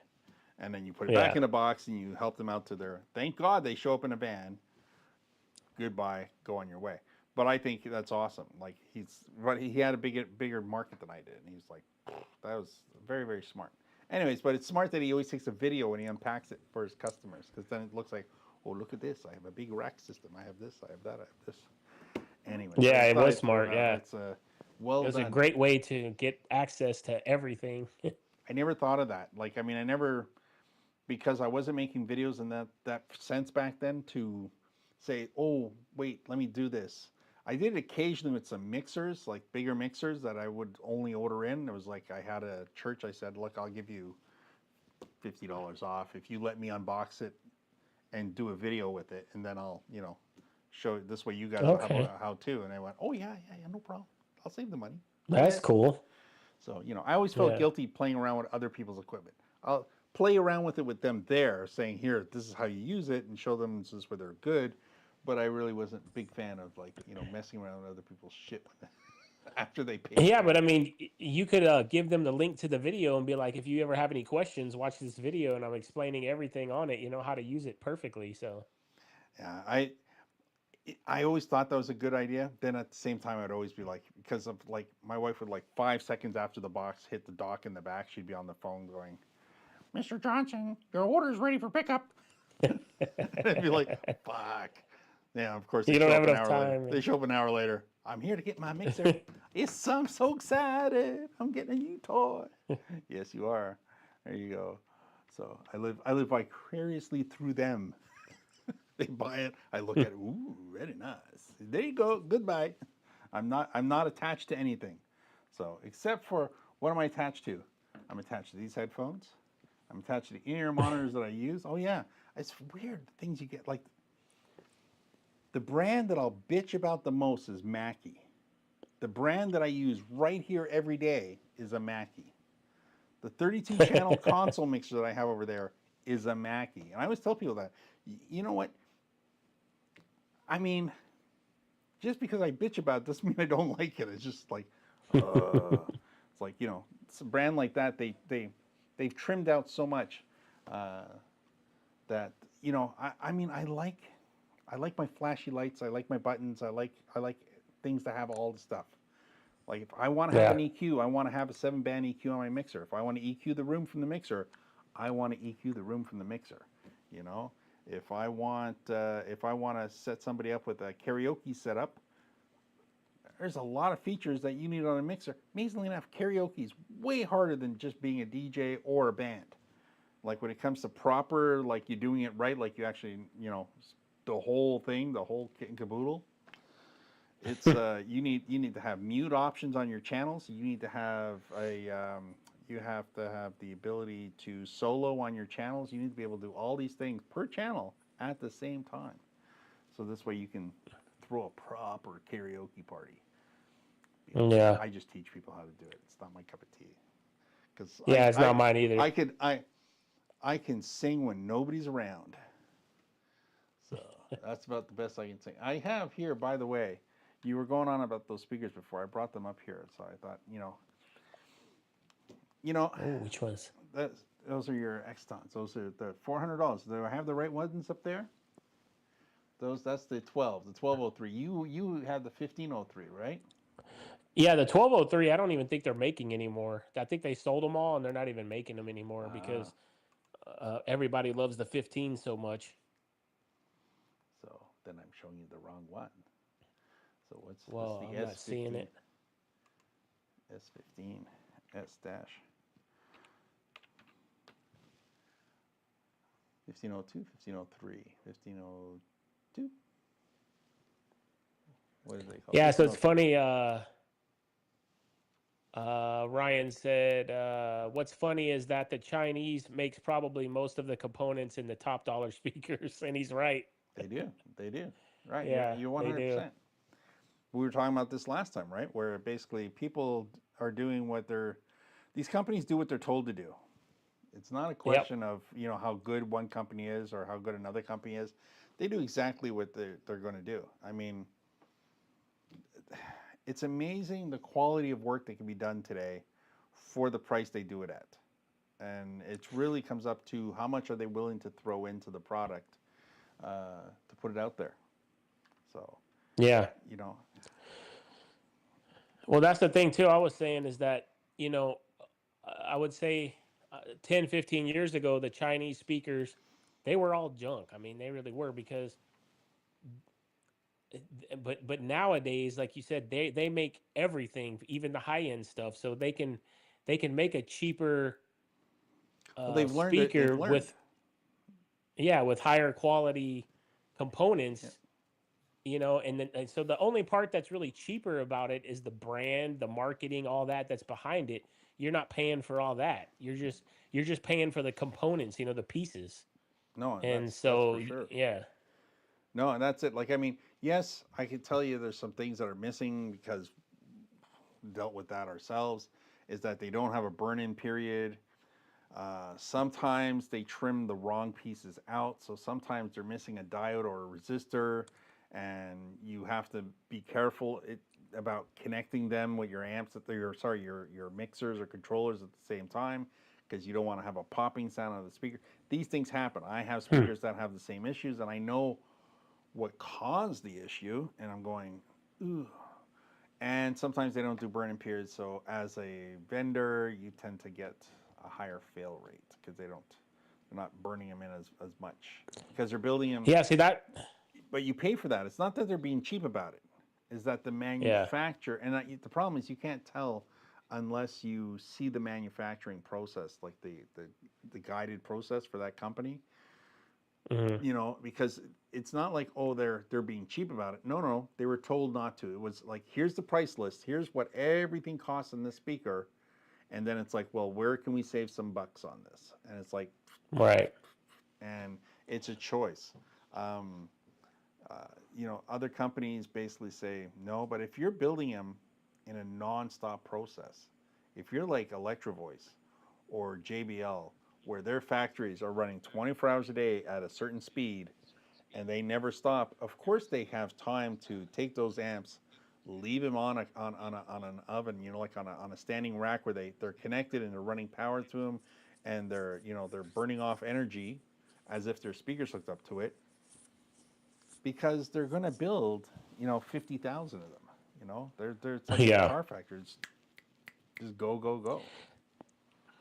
And then you put it back Yeah. in a box, and you help them out to their. Thank God they show up in a van. Goodbye. Go on your way. But I think that's awesome. Like he had a bigger market than I did, and he was like, that was very, very smart. Anyways, but it's smart that he always takes a video when he unpacks it for his customers, because then it looks like, oh, look at this. I have a big rack system. I have this. I have that. I have this. Anyway, Yeah, I it thought was I'd throw smart. it out. Yeah, That's well it was a done. great way to get access to everything. I never thought of that. Like, I mean, I never, because I wasn't making videos in that sense back then to say, oh, wait, let me do this. I did it occasionally with some mixers, like bigger mixers that I would only order in. It was like I had a church. I said, look, I'll give you $50 off if you let me unbox it and do a video with it, and then I'll, show this way you guys will have Okay, a how-to. And I went, oh yeah, no problem. I'll save the money. Go that's ahead. cool. So, I always felt Yeah. guilty playing around with other people's equipment. I'll play around with it with them there, saying, here, this is how you use it, and show them this is where they're good. But I really wasn't a big fan of, like, messing around with other people's shit after they paid. Yeah, for but it. I mean, you could give them the link to the video and be like, if you ever have any questions, watch this video, and I'm explaining everything on it. You know how to use it perfectly. So Yeah, I always thought that was a good idea. Then at the same time, I'd always be like, because of like my wife would like 5 seconds after the box hit the dock in the back, she'd be on the phone going, "Mr. Johnson, your order's ready for pickup." I'd be like, "Fuck." Yeah, of course they you don't show have up an enough hour later. time. They show up an hour later. I'm here to get my mixer. I'm so excited. I'm getting a new toy. Yes, you are. There you go. So I live vicariously through them. They buy it. I look at it. Ooh, very nice. There you go. Goodbye. I'm not attached to anything. So except for what am I attached to? I'm attached to these headphones. I'm attached to the in-ear monitors that I use. Oh yeah, it's weird the things you get. Like the brand that I'll bitch about the most is Mackie. The brand that I use right here every day is a Mackie. The 32 channel console mixer that I have over there is a Mackie. And I always tell people that, you know what? I mean, just because I bitch about it doesn't mean I don't like it. It's just like, it's like, it's a brand like that. They've trimmed out so much that, I mean, I like my flashy lights. I like my buttons. I like things to have all the stuff. Like if I want to have Yeah. an EQ, I want to have a 7-band EQ on my mixer. If I want to EQ the room from the mixer, I want to EQ the room from the mixer. If I want to set somebody up with a karaoke setup, there's a lot of features that you need on a mixer. Amazingly enough, karaoke is way harder than just being a DJ or a band. Like when it comes to proper, like you're doing it right, like you actually, the whole thing, the whole kit and caboodle. It's you need to have mute options on your channels. You need to have you have to have the ability to solo on your channels. You need to be able to do all these things per channel at the same time. So this way you can throw a proper karaoke party. Yeah. I just teach people how to do it. It's not my cup of tea. Because Yeah, it's not mine either. I can sing when nobody's around. So that's about the best I can sing. I have here, by the way, you were going on about those speakers before. I brought them up here, so I thought, Oh, which ones? those are your Xtons. Those are the $400. Do I have the right ones up there? That's the 1203. You had the 1503, right? Yeah, the 1203. I don't even think they're making anymore. I think they sold them all, and they're not even making them anymore because everybody loves the 15 so much. So then I'm showing you the wrong one. So what's Well, the I'm S15? not seeing it. S15, S dash. 1502, 1503, 1502. What do they call it? Yeah, so it's funny. Ryan said, "What's funny is that the Chinese makes probably most of the components in the top dollar speakers," and he's right. They do. Right. Yeah, You're they do. 100%. we were talking about this last time, right? Where basically people are doing what these companies do what they're told to do. It's not a Yep. question of, you know, how good one company is or how good another company is. They do exactly what they're going to do. I mean, it's amazing the quality of work that can be done today for the price they do it at. And it really comes up to how much are they willing to throw into the product to put it out there. So, Yeah. you know, Well, that's the thing too. I was saying is that, you know, I would say 10, 15 years ago, the Chinese speakers, they were all junk. I mean, they really were because, but nowadays, like you said, they make everything, even the high end stuff, so they can make a cheaper well, they've learned it. They've speaker learned. with, yeah, with higher quality Yeah. components, you know. And so the only part that's really cheaper about it is the brand, the marketing, all that that's behind it. You're not paying for all that. You're just paying for the components, you know, the pieces. No, And that's for so sure. yeah. No, and that's it. Like, I mean, yes, I can tell you there's some things that are missing because we dealt with that ourselves. Is that they don't have a burn-in period. Sometimes they trim the wrong pieces out, so sometimes they're missing a diode or a resistor, and you have to be careful about connecting them with your amps at your mixers or controllers at the same time, because you don't want to have a popping sound on the speaker. These things happen. I have Hmm. speakers that have the same issues, and I know what caused the issue, and I'm going, ooh. And sometimes they don't do burn-in periods, so as a vendor, you tend to get a higher fail rate because they're not burning them in as much because they're building them. Yeah, see that. But you pay for that. It's not that they're being cheap about it. Is that the Yeah. manufacturer? And the problem is you can't tell unless you see the manufacturing process, like the guided process for that company. Hmm. You know, because it's not like, oh, they're being cheap about it. No, no, they were told not to. It was like, here's the price list. Here's what everything costs in this speaker, and then it's like, well, where can we save some bucks on this? And it's like, Right. and it's a choice. Um, you know, other companies basically say no, but if you're building them in a non-stop process, if you're like Electro Voice or JBL, where their factories are running 24 hours a day at a certain speed and they never stop, of course they have time to take those amps, leave them on an oven, you know, like on a standing rack where they're connected and they're running power to them, and they're burning off energy as if their speakers hooked up to it, because they're going to build, you know, 50,000 of them. You know, it's like a Yeah. car factory. It's just go go go.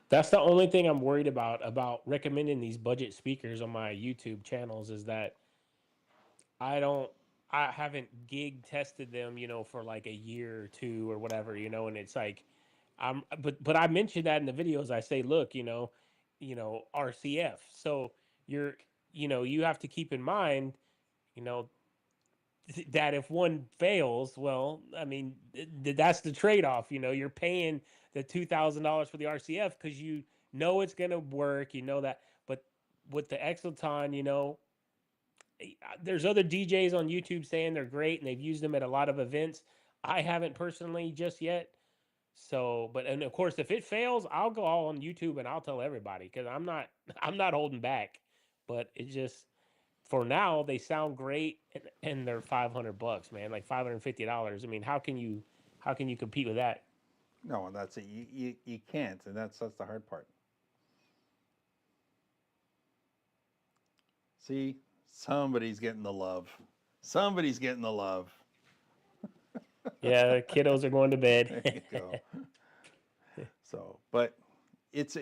That's the only thing I'm worried about recommending these budget speakers on my YouTube channels is that I don't I haven't gig tested them, you know, for like a year or two or whatever, you know, and it's like but I mentioned that in the videos. I say, look, RCF. So you're you have to keep in mind, you know, that if one fails, well, I mean, that's the trade-off. You know, you're paying the $2,000 for the RCF because you know it's gonna work. You know that, but with the Exoton, there's other DJs on YouTube saying they're great and they've used them at a lot of events. I haven't personally just yet. So, and of course, if it fails, I'll go all on YouTube and I'll tell everybody because I'm not holding back. But it just for now they sound great and they're $500, man, like $550. I mean, how can you compete with that? No, and that's it. You can't, and that's the hard part. See, somebody's getting the love. Somebody's getting the love. Yeah, kiddos are going to There bed. you go. So, but it's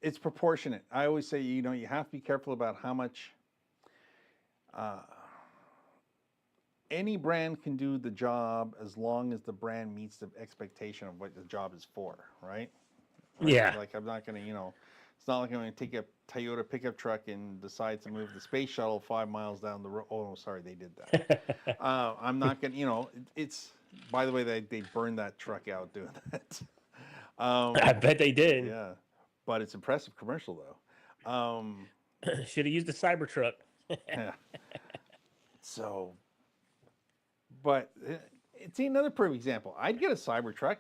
it's proportionate. I always say, you know, you have to be careful about how much. Uh, any brand can do the job as long as the brand meets the expectation of what the job is for, right? Right? Yeah. Like, I'm not going to, you know, it's not like I'm going to take a Toyota pickup truck and decide to move the space shuttle 5 miles down the road. Oh, no, sorry, they did that. I'm not going to, you know, it's, by the way, they burned that truck out doing that. I bet they did. Yeah, but it's impressive commercial though. Should have used the Cybertruck. Yeah. So, but it's another perfect example. I'd get a Cybertruck,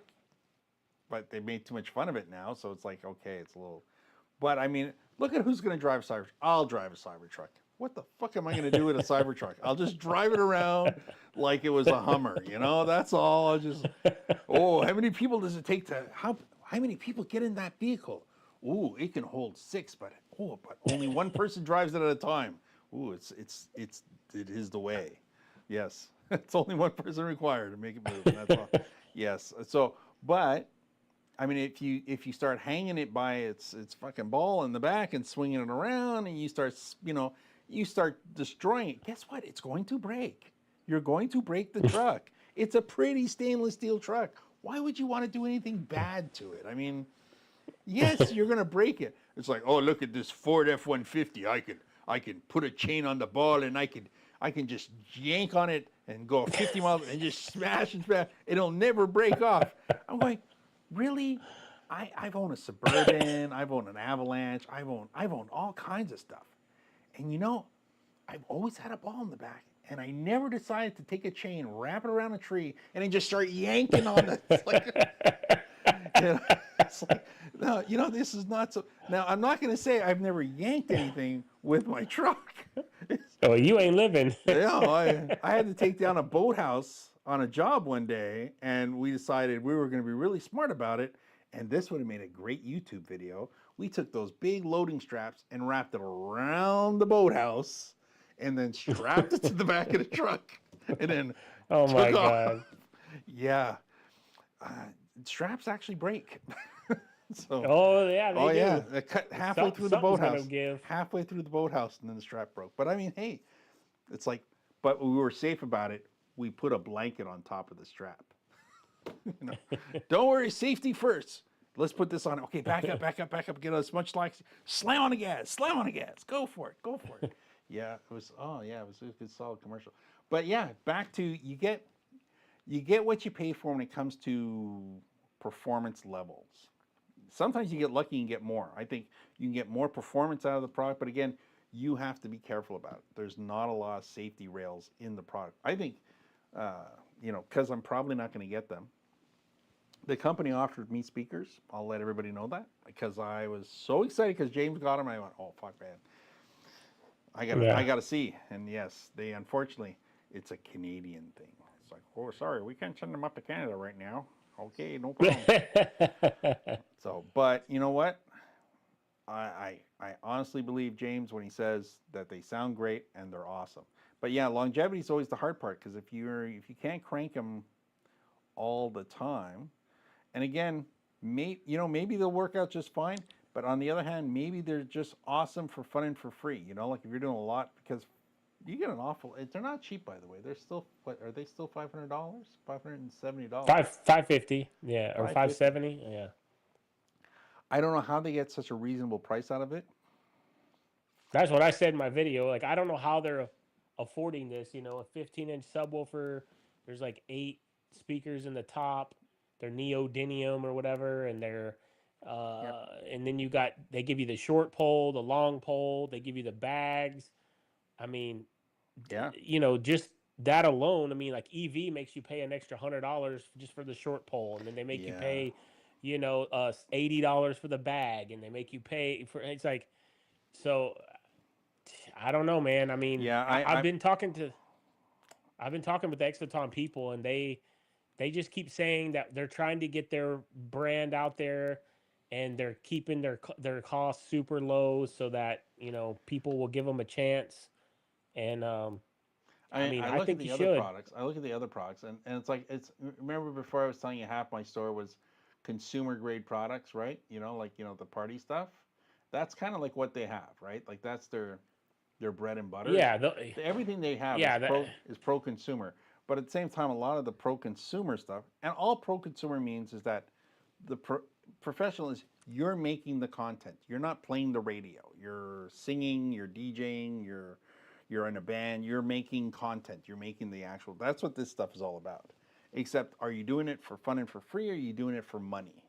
but they made too much fun of it now, so it's like, okay, it's a little. But I mean, look at who's going to drive a Cybertruck. I'll drive a Cybertruck. What the fuck am I going to do with a Cybertruck? I'll just drive it around like it was a Hummer, you know? That's all. I'll just. Oh, how many people does it take to? How many people get in that vehicle? Ooh, it can hold 6, but only one person drives it at a time. Ooh, it is the way. Yes, it's only one person required to make it move. And that's all. Yes. So, but I mean, if you start hanging it by its fucking ball in the back and swinging it around, and you start destroying it, guess what? It's going to break. You're going to break the truck. It's a pretty stainless steel truck. Why would you want to do anything bad to it? I mean, yes, you're gonna break it. It's like, oh, look at this Ford F-150. I can put a chain on the ball, and I can just yank on it and go 50 miles and just smash and smash. It'll never break off. I'm going, really? I've owned a Suburban. I've owned an Avalanche. I've owned all kinds of stuff. And you know, I've always had a ball in the back. And I never decided to take a chain, wrap it around a tree, and then just start yanking on it. It's like, it's like, no, you know, this is not so. Now, I'm not going to say I've never yanked anything with my truck. Oh, you ain't living. I had to take down a boathouse on a job one day, and we decided we were going to be really smart about it. And this would have made a great YouTube video. We took those big loading straps and wrapped it around the boathouse, and then strapped it to the back of the truck, and then Oh took my off. God. Yeah, straps actually break. So, Oh yeah, they do. yeah, they cut halfway through the Something's gonna boathouse. give. Halfway through the boathouse, and then the strap broke. But I mean, hey, it's like, but we were safe about it. We put a blanket on top of the strap. You know, don't worry, safety first. Let's put this on. Okay, back up. Get as much slack. Slam on the gas. Go for it. Yeah, it was. Oh yeah, it was a good solid commercial. But yeah, back to you get what you pay for when it comes to performance levels. Sometimes you get lucky and get more. I think you can get more performance out of the product, but again, you have to be careful about it. There's not a lot of safety rails in the product. I think, because I'm probably not going to get them. The company offered me speakers. I'll let everybody know that because I was so excited because James got them. I went, oh fuck, man, I gotta see. And yes, they unfortunately, it's a Canadian thing. It's like, oh, sorry, we can't send them up to Canada right now. Okay, no problem. So, but you know what? I honestly believe James when he says that they sound great and they're awesome. But yeah, longevity is always the hard part because if you can't crank them all the time, and again, maybe they'll work out just fine. But on the other hand, maybe they're just awesome for fun and for free. You know, like if you're doing a lot, because you get an awful. They're not cheap, by the way. They're still what? Are they still $500? $570? 550, yeah, or 570, yeah. I don't know how they get such a reasonable price out of it. That's what I said in my video. Like, I don't know how they're affording this. You know, a 15-inch subwoofer. There's like 8 speakers in the top. They're neodymium or whatever, and they're and then they give you the short pole, the long pole. They give you the bags. I mean, Yeah. Just that alone. I mean, like EV makes you pay an extra $100 just for the short pole, and then they make you pay, $80 for the bag, and they make you pay for. It's like, so I don't know, man. I mean, I've been talking with the Exoton people, and they just keep saying that they're trying to get their brand out there, and they're keeping their costs super low so that people will give them a chance. And I think you should. I look at the other products, and it's like remember before I was telling you half my store was consumer grade products, right? The party stuff. That's kind of like what they have, right? Like that's their bread and butter. Yeah, everything they have is pro consumer. But at the same time, a lot of the pro consumer stuff, and all pro consumer means is that the professional is you're making the content. You're not playing the radio. You're singing. You're DJing. You're in a band. You're making content. You're making the actual. That's what this stuff is all about. Except, are you doing it for fun and for free, or are you doing it for money?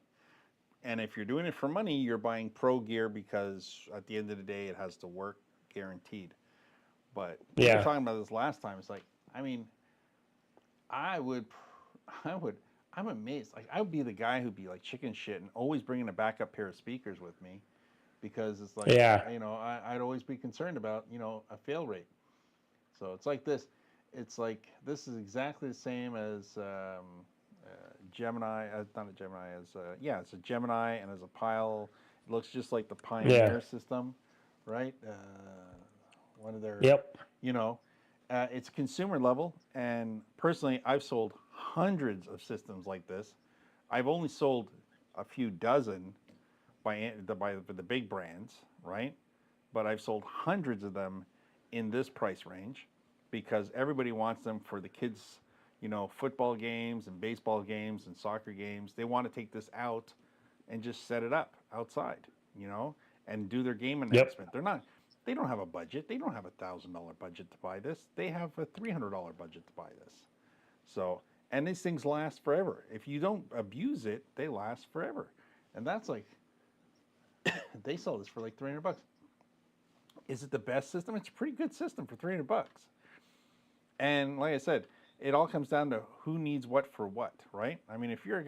And if you're doing it for money, you're buying pro gear because at the end of the day, it has to work, guaranteed. But we were talking about this last time. It's like, I mean, I would, I would, I'm amazed. Like I would be the guy who'd be like chicken shit and always bringing a backup pair of speakers with me, because it's like, Yeah. I'd always be concerned about a fail rate. So it's like this. It's like this is exactly the same as Gemini. Not a Gemini. As yeah, it's a Gemini and as a Pile. It looks just like the Yeah. Pioneer system, right? One of their, Yep. you know, it's consumer level. And personally, I've sold hundreds of systems like this. I've only sold a few dozen by the big brands, right? But I've sold hundreds of them in this price range because everybody wants them for the kids, football games and baseball games and soccer games. They want to take this out and just set it up outside, and do their game Yep. announcement. They don't have a budget. They don't have $1,000 budget to buy this. They have a $300 budget to buy this. So, and these things last forever. If you don't abuse it, they last forever. And that's like, they sell this for like $300. Is it the best system? It's a pretty good system for $300. And like I said, it all comes down to who needs what for what, right? I mean, if you're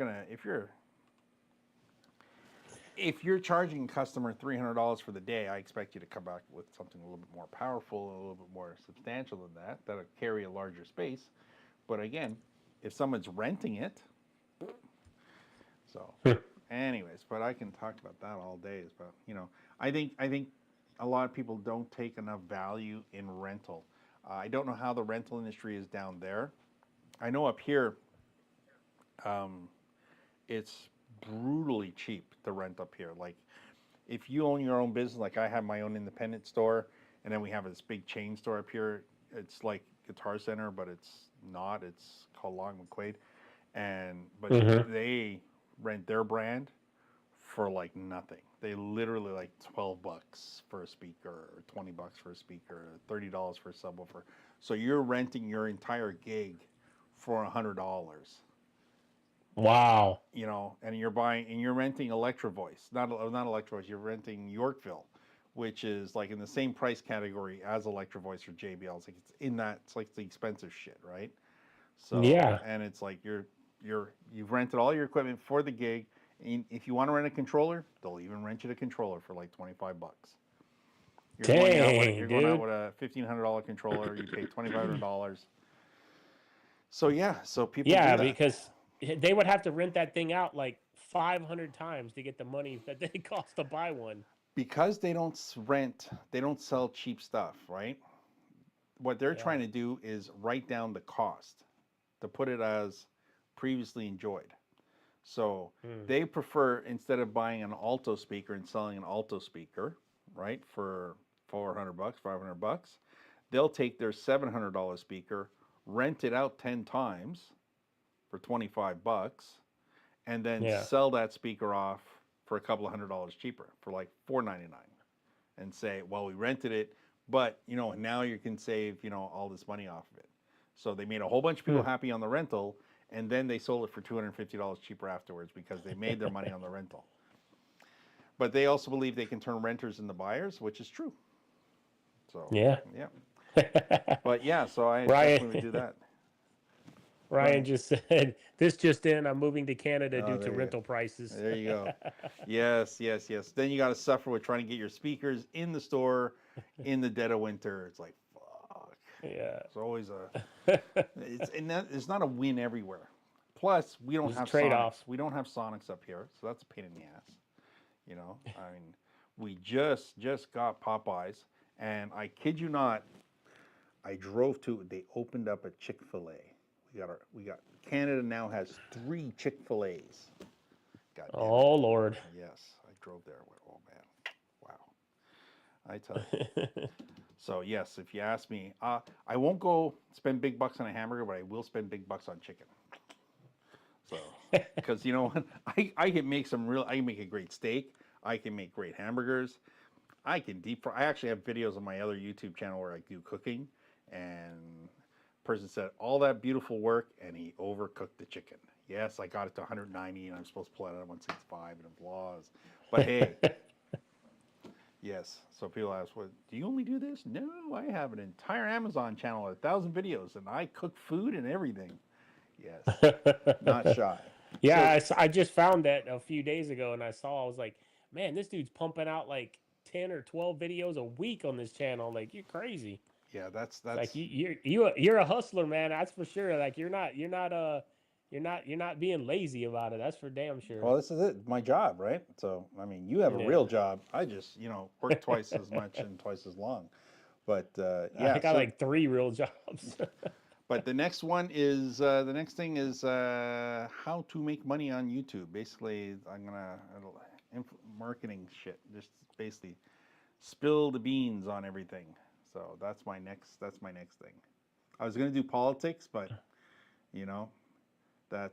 charging a customer $300 for the day, I expect you to come back with something a little bit more powerful, a little bit more substantial than that, that'll carry a larger space. But again, if someone's renting it, so anyways, but I can talk about that all day. But I think a lot of people don't take enough value in rental. I don't know how the rental industry is down there. I know up here, it's brutally cheap to rent up here. Like, if you own your own business, like I have my own independent store, and then we have this big chain store up here. It's like Guitar Center, but it's not. It's called Long McQuaid, but they rent their brand for like nothing. They literally like $12 for a speaker, or $20 for a speaker, $30 for a subwoofer. So you're renting your entire gig for $100. Wow. And you're renting Electro Voice, not Electro Voice. You're renting Yorkville, which is like in the same price category as Electro Voice or JBL. It's like it's like the expensive shit, right? So Yeah. and it's like you've rented all your equipment for the gig. And if you want to rent a controller, they'll even rent you the controller for like $25. You're Dang, going out dude. with a $1,500 controller. You pay $2,500. So yeah, so people do Yeah, that. because they would have to rent that thing out like 500 times to get the money that they cost to buy one. Because they don't sell cheap stuff, right? What they're Yeah. trying to do is write down the cost to put it as previously enjoyed. So they prefer, instead of buying an alto speaker and selling an alto speaker, right, for $400, $500, they'll take their $700 speaker, rent it out 10 times for $25, and then Yeah. sell that speaker off for a couple of $100 cheaper, for like $499, and say, well, we rented it, but now you can save all this money off of it. So they made a whole bunch of people happy on the rental, and then they sold it for $250 cheaper afterwards because they made their money on the rental. But they also believe they can turn renters into buyers, which is true. So Yeah. But yeah, so I Ryan, definitely would do that. Ryan just said, this just in, I'm moving to Canada due to There you rental prices. There you go. Yes. Then you got to suffer with trying to get your speakers in the store in the dead of winter. It's like, fuck. Yeah. It's always it's not a win everywhere. Plus, we don't There's have trade-offs. Sonics. We don't have Sonics up here, so that's a pain in the ass. I mean, we just got Popeyes, and I kid you not, I drove to. They opened up a Chick-fil-A. We got Canada now has 3 Chick-fil-A's. God damn it. Oh, Lord. Yes, I drove there. I went, oh man, wow. I tell you. So yes, if you ask me, I won't go spend big bucks on a hamburger, but I will spend big bucks on chicken. So, because you know what, I can make I can make a great steak. I can make great hamburgers. I can deep fry. I actually have videos on my other YouTube channel where I do cooking, and person said all that beautiful work, and he overcooked the chicken. Yes, I got it to 190, and I'm supposed to pull it out at 165, and it was. But hey. Yes. So people ask, "What? Do you only do this?" No, I have an entire Amazon channel, 1,000 videos, and I cook food and everything. Yes, not shy. Yeah, So I just found that a few days ago, and I was like, man, this dude's pumping out like 10 or 12 videos a week on this channel. Like, you're crazy. yeah, It's like that's you're a hustler, man. That's for sure. Like, you're not being lazy about it. That's for damn sure. well, this is it, my job, right? So I mean, you have a Yeah, real job. I just work twice as much and twice as long. But I yeah, got so like 3 real jobs. but the next one is the next thing is how to make money on YouTube. Basically, I'm gonna marketing shit. Just basically spill the beans on everything. So that's my next thing. I was gonna do politics, but you know that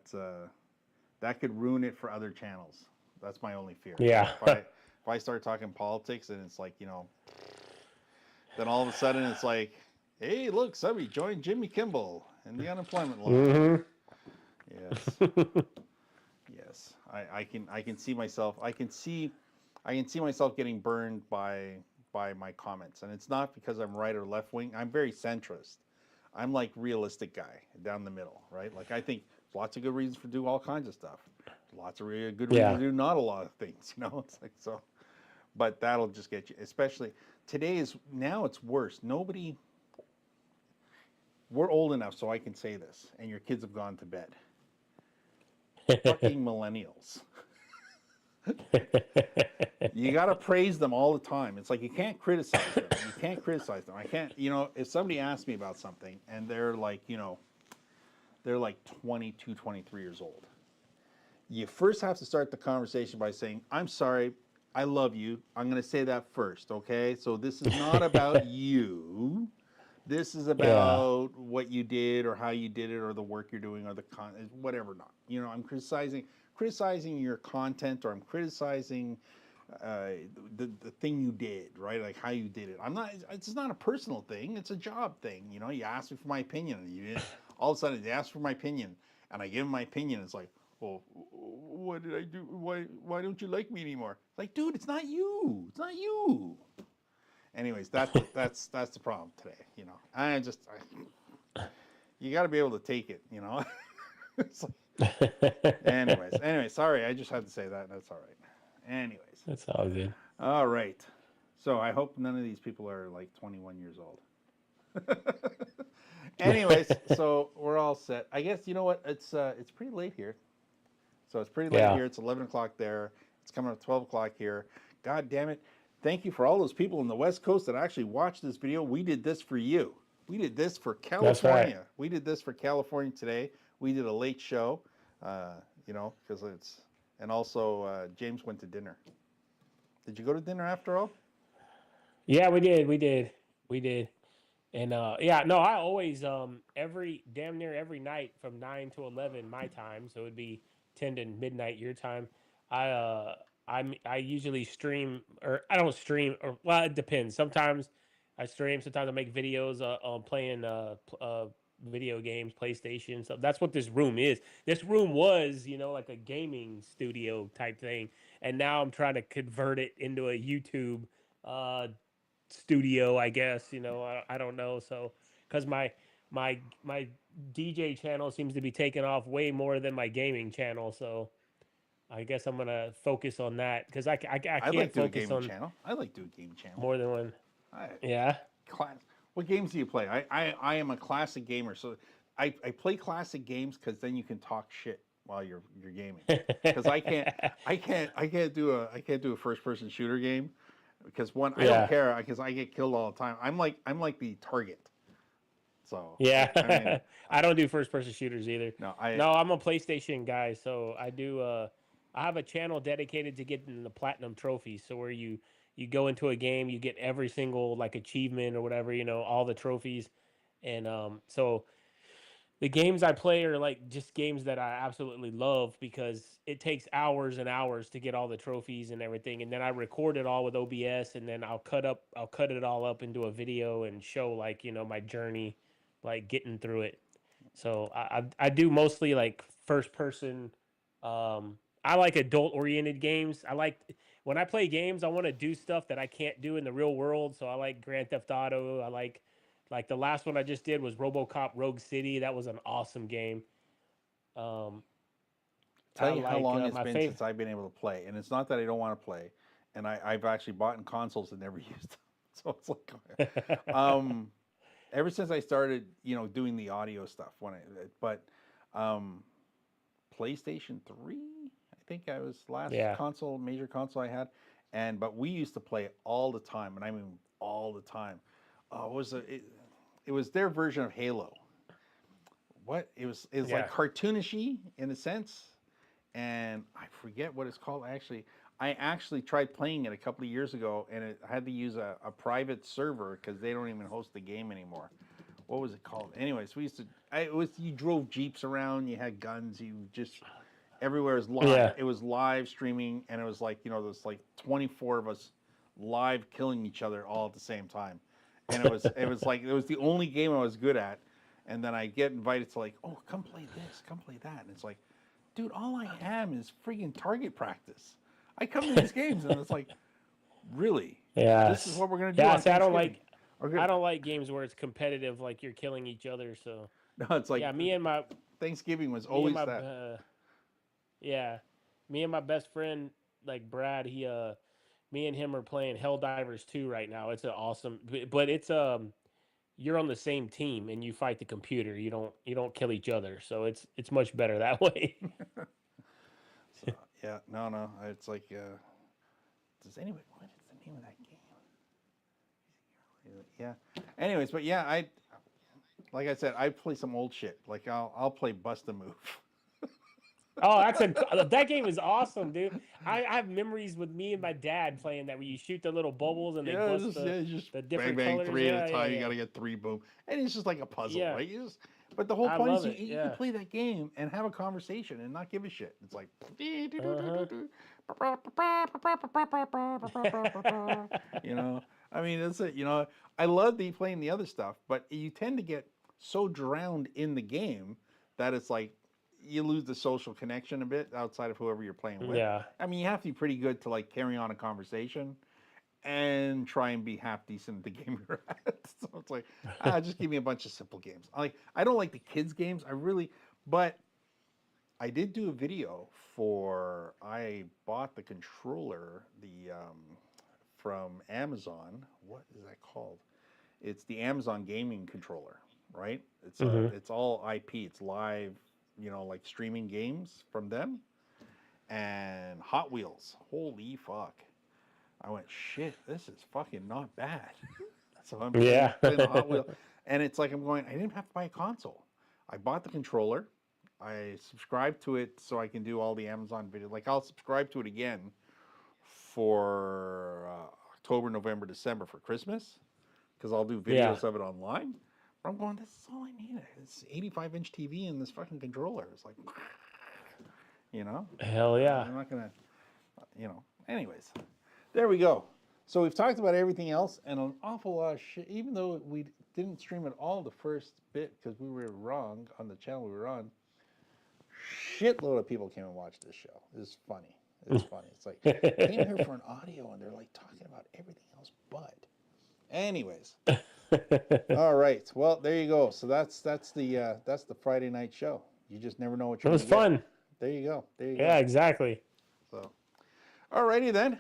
that could ruin it for other channels. That's my only fear. Yeah. If I start talking politics and it's like then all of a sudden it's like, hey, look, somebody joined Jimmy Kimball and the unemployment law. Mm-hmm. Yes, yes. I can see myself. I can see myself getting burned by my comments, and it's not because I'm right or left wing. I'm very centrist. I'm like realistic guy down the middle, right? Like I think there's lots of good reasons for do all kinds of stuff. Lots of really good reasons to do not a lot of things. It's like so. But that'll just get you. Especially now it's worse. We're old enough so I can say this, and your kids have gone to bed. Fucking millennials. You got to praise them all the time. It's like you can't criticize them. You can't criticize them. I can't, if somebody asks me about something and they're like, they're like 22, 23 years old. You first have to start the conversation by saying, I'm sorry, I love you. I'm going to say that first, okay? So this is not about you. This is about what you did or how you did it or the work you're doing or the whatever not. I'm criticizing your content, or I'm criticizing the thing you did, right? Like how you did it. It's not a personal thing. It's a job thing. You asked me for my opinion, and you didn't. All of a sudden, you asked for my opinion, and I give them my opinion. It's like, well, what did I do? Why don't you like me anymore? Like, dude, it's not you. It's not you. Anyways, that's the problem today. You got to be able to take it. It's like, anyways, sorry, I just had to say that. That's all right. Anyways, That's all good. all right. So I hope none of these people are like 21 years old. Anyways, so we're all set. I guess you know what? It's pretty late here. So it's pretty late here. It's 11 o'clock there. It's coming up 12 o'clock here. God damn it. Thank you for all those people on the West Coast that actually watched this video. We did this for you. We did this for California. That's right. We did this for California today. We did a late show, because it's, and also James went to dinner. Did you go to dinner after all? Yeah, we did. And I always damn near every night from 9 to 11 my time, so it'd be 10 to midnight your time. I usually stream, or I don't stream, or well, it depends. Sometimes I stream, sometimes I make videos on playing video games, PlayStation. So that's what this room is. This room was, like a gaming studio type thing, and now I'm trying to convert it into a YouTube studio, I guess. I don't know. So because my DJ channel seems to be taking off way more than my gaming channel, so I guess I'm gonna focus on that because I can't like do a focus gaming on channel. I like doing a gaming channel. more than one. I, Yeah. What games do you play? I am a classic gamer, so I play classic games because then you can talk shit while you're gaming. Because I can't do a first person shooter game because one, I don't care because I get killed all the time. I'm like the target. So Yeah. I mean, I don't do first person shooters either. no, I'm a PlayStation guy, so I do I have a channel dedicated to getting the platinum trophies. So where you go into a game, you get every single like achievement or whatever, all the trophies. And so the games I play are like just games that I absolutely love because it takes hours and hours to get all the trophies and everything. And then I record it all with OBS, and then I'll cut it all up into a video and show like, my journey, like getting through it. So I do mostly like first person. I like adult oriented games. When I play games, I want to do stuff that I can't do in the real world. So I like Grand Theft Auto. I like the last one I just did was RoboCop Rogue City. That was an awesome game. Um, I Tell you how like long it's my been favorite. since I've been able to play, and it's not that I don't want to play, and I've actually bought in consoles and never used them. So it's like, um, ever since I started, doing the audio stuff but um, PlayStation 3, I think I was last Yeah, major console I had, but we used to play all the time, and I mean all the time. It was their version of Halo. It was like yeah, cartoonishy in a sense, and I forget what it's called. I actually tried playing it a couple of years ago, and I had to use a private server because they don't even host the game anymore. What was it called? Anyways, you drove jeeps around, you had guns, you just everywhere was live. yeah. It was live streaming, and it was like there's like 24 of us live killing each other all at the same time, and it was the only game I was good at. And then I get invited to like, oh, come play this, come play that, and it's like, dude, all I am is freaking target practice. I come to these games, and it's like, really, this is Yes. what we're gonna do Yeah. on See, Thanksgiving. We're I gonna, don't like games where it's competitive, like you're killing each other. So no, it's like yeah, Thanksgiving was me and always my that. yeah, me and my best friend like Brad. Me and him are playing Helldivers 2 right now. It's an awesome, but it's you're on the same team and you fight the computer. You don't kill each other. So it's much better that way. So yeah, no, it's like, does anybody what is the name of that game? Yeah. Anyways, but yeah, like I said, I play some old shit. Like I'll play Bust a Move. Oh, that game is awesome, dude. I have memories with me and my dad playing that where you shoot the little bubbles and they bust Just the bang different bang colors. three at a Yeah, yeah, time. You yeah. got to get three boom, and it's just like a puzzle, Yeah. right? But the whole I point is love it. you can Yeah. play that game and have a conversation and not give a shit. It's like, Uh-huh. you know. I mean, that's it. I love playing the other stuff, but you tend to get so drowned in the game that it's like you lose the social connection a bit outside of whoever you're playing with. Yeah. I mean, you have to be pretty good to like carry on a conversation and try and be half decent at the game you're at. So it's like, just give me a bunch of simple games. I don't like the kids games. But I did do a video I bought the controller, from Amazon. What is that called? It's the Amazon gaming controller, right? Hmm. It's all IP. It's live, like streaming games from them and Hot Wheels. Holy fuck. I went, shit, this is fucking not bad. So I'm playing Yeah. playing the Hot Wheel, and it's like I'm going. I didn't have to buy a console. I bought the controller. I subscribed to it so I can do all the Amazon videos. Like I'll subscribe to it again for October, November, December for Christmas because I'll do Yeah. videos of it online. But I'm going. This is all I need. It's 85-inch TV and this fucking controller. It's like, Hell yeah. I'm not gonna, Anyways, there we go. So we've talked about everything else and an awful lot of shit. Even though we didn't stream it all the first bit because we were wrong on the channel we were on, shitload of people came and watched this show. It's funny. It's funny. It's like came here for an audio and they're like talking about everything else but. Anyways, all right. Well, there you go. So that's the Friday night show. You just never know what It you're was gonna get. fun. There you go. There you Yeah, go. exactly. So, alrighty then.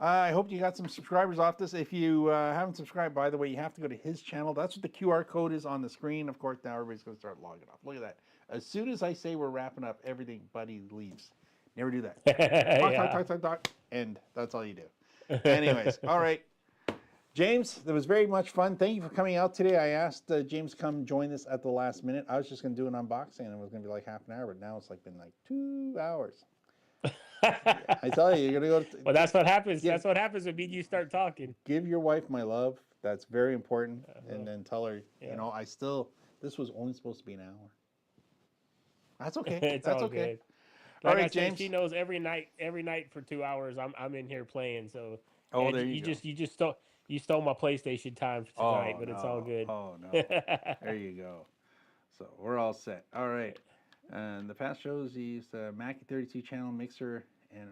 I hope you got some subscribers off this. If you haven't subscribed, by the way, you have to go to his channel. That's what the QR code is on the screen. Of course, now everybody's going to start logging off. Look at that. As soon as I say we're wrapping up, everything buddy leaves. Never do that. Yeah. Talk, and that's all you do. Anyways, all right. James, that was very much fun. Thank you for coming out today. I asked James to come join us at the last minute. I was just going to do an unboxing, and it was going to be like half an hour, but now it's been like 2 hours. I tell you, you're gonna go. Well, that's what happens. Yeah. That's what happens when you start talking. Give your wife my love. That's very important. And then tell her, Yeah. this was only supposed to be an hour. That's okay. It's That's all okay. good. All Like I right, said, James. she knows every night for 2 hours. I'm in here playing. So Oh, and there you go. you just stole my PlayStation time for tonight, but it's all good. Oh no. There you go. So we're all set. All right. And the past shows he used the Mackie 32 channel mixer and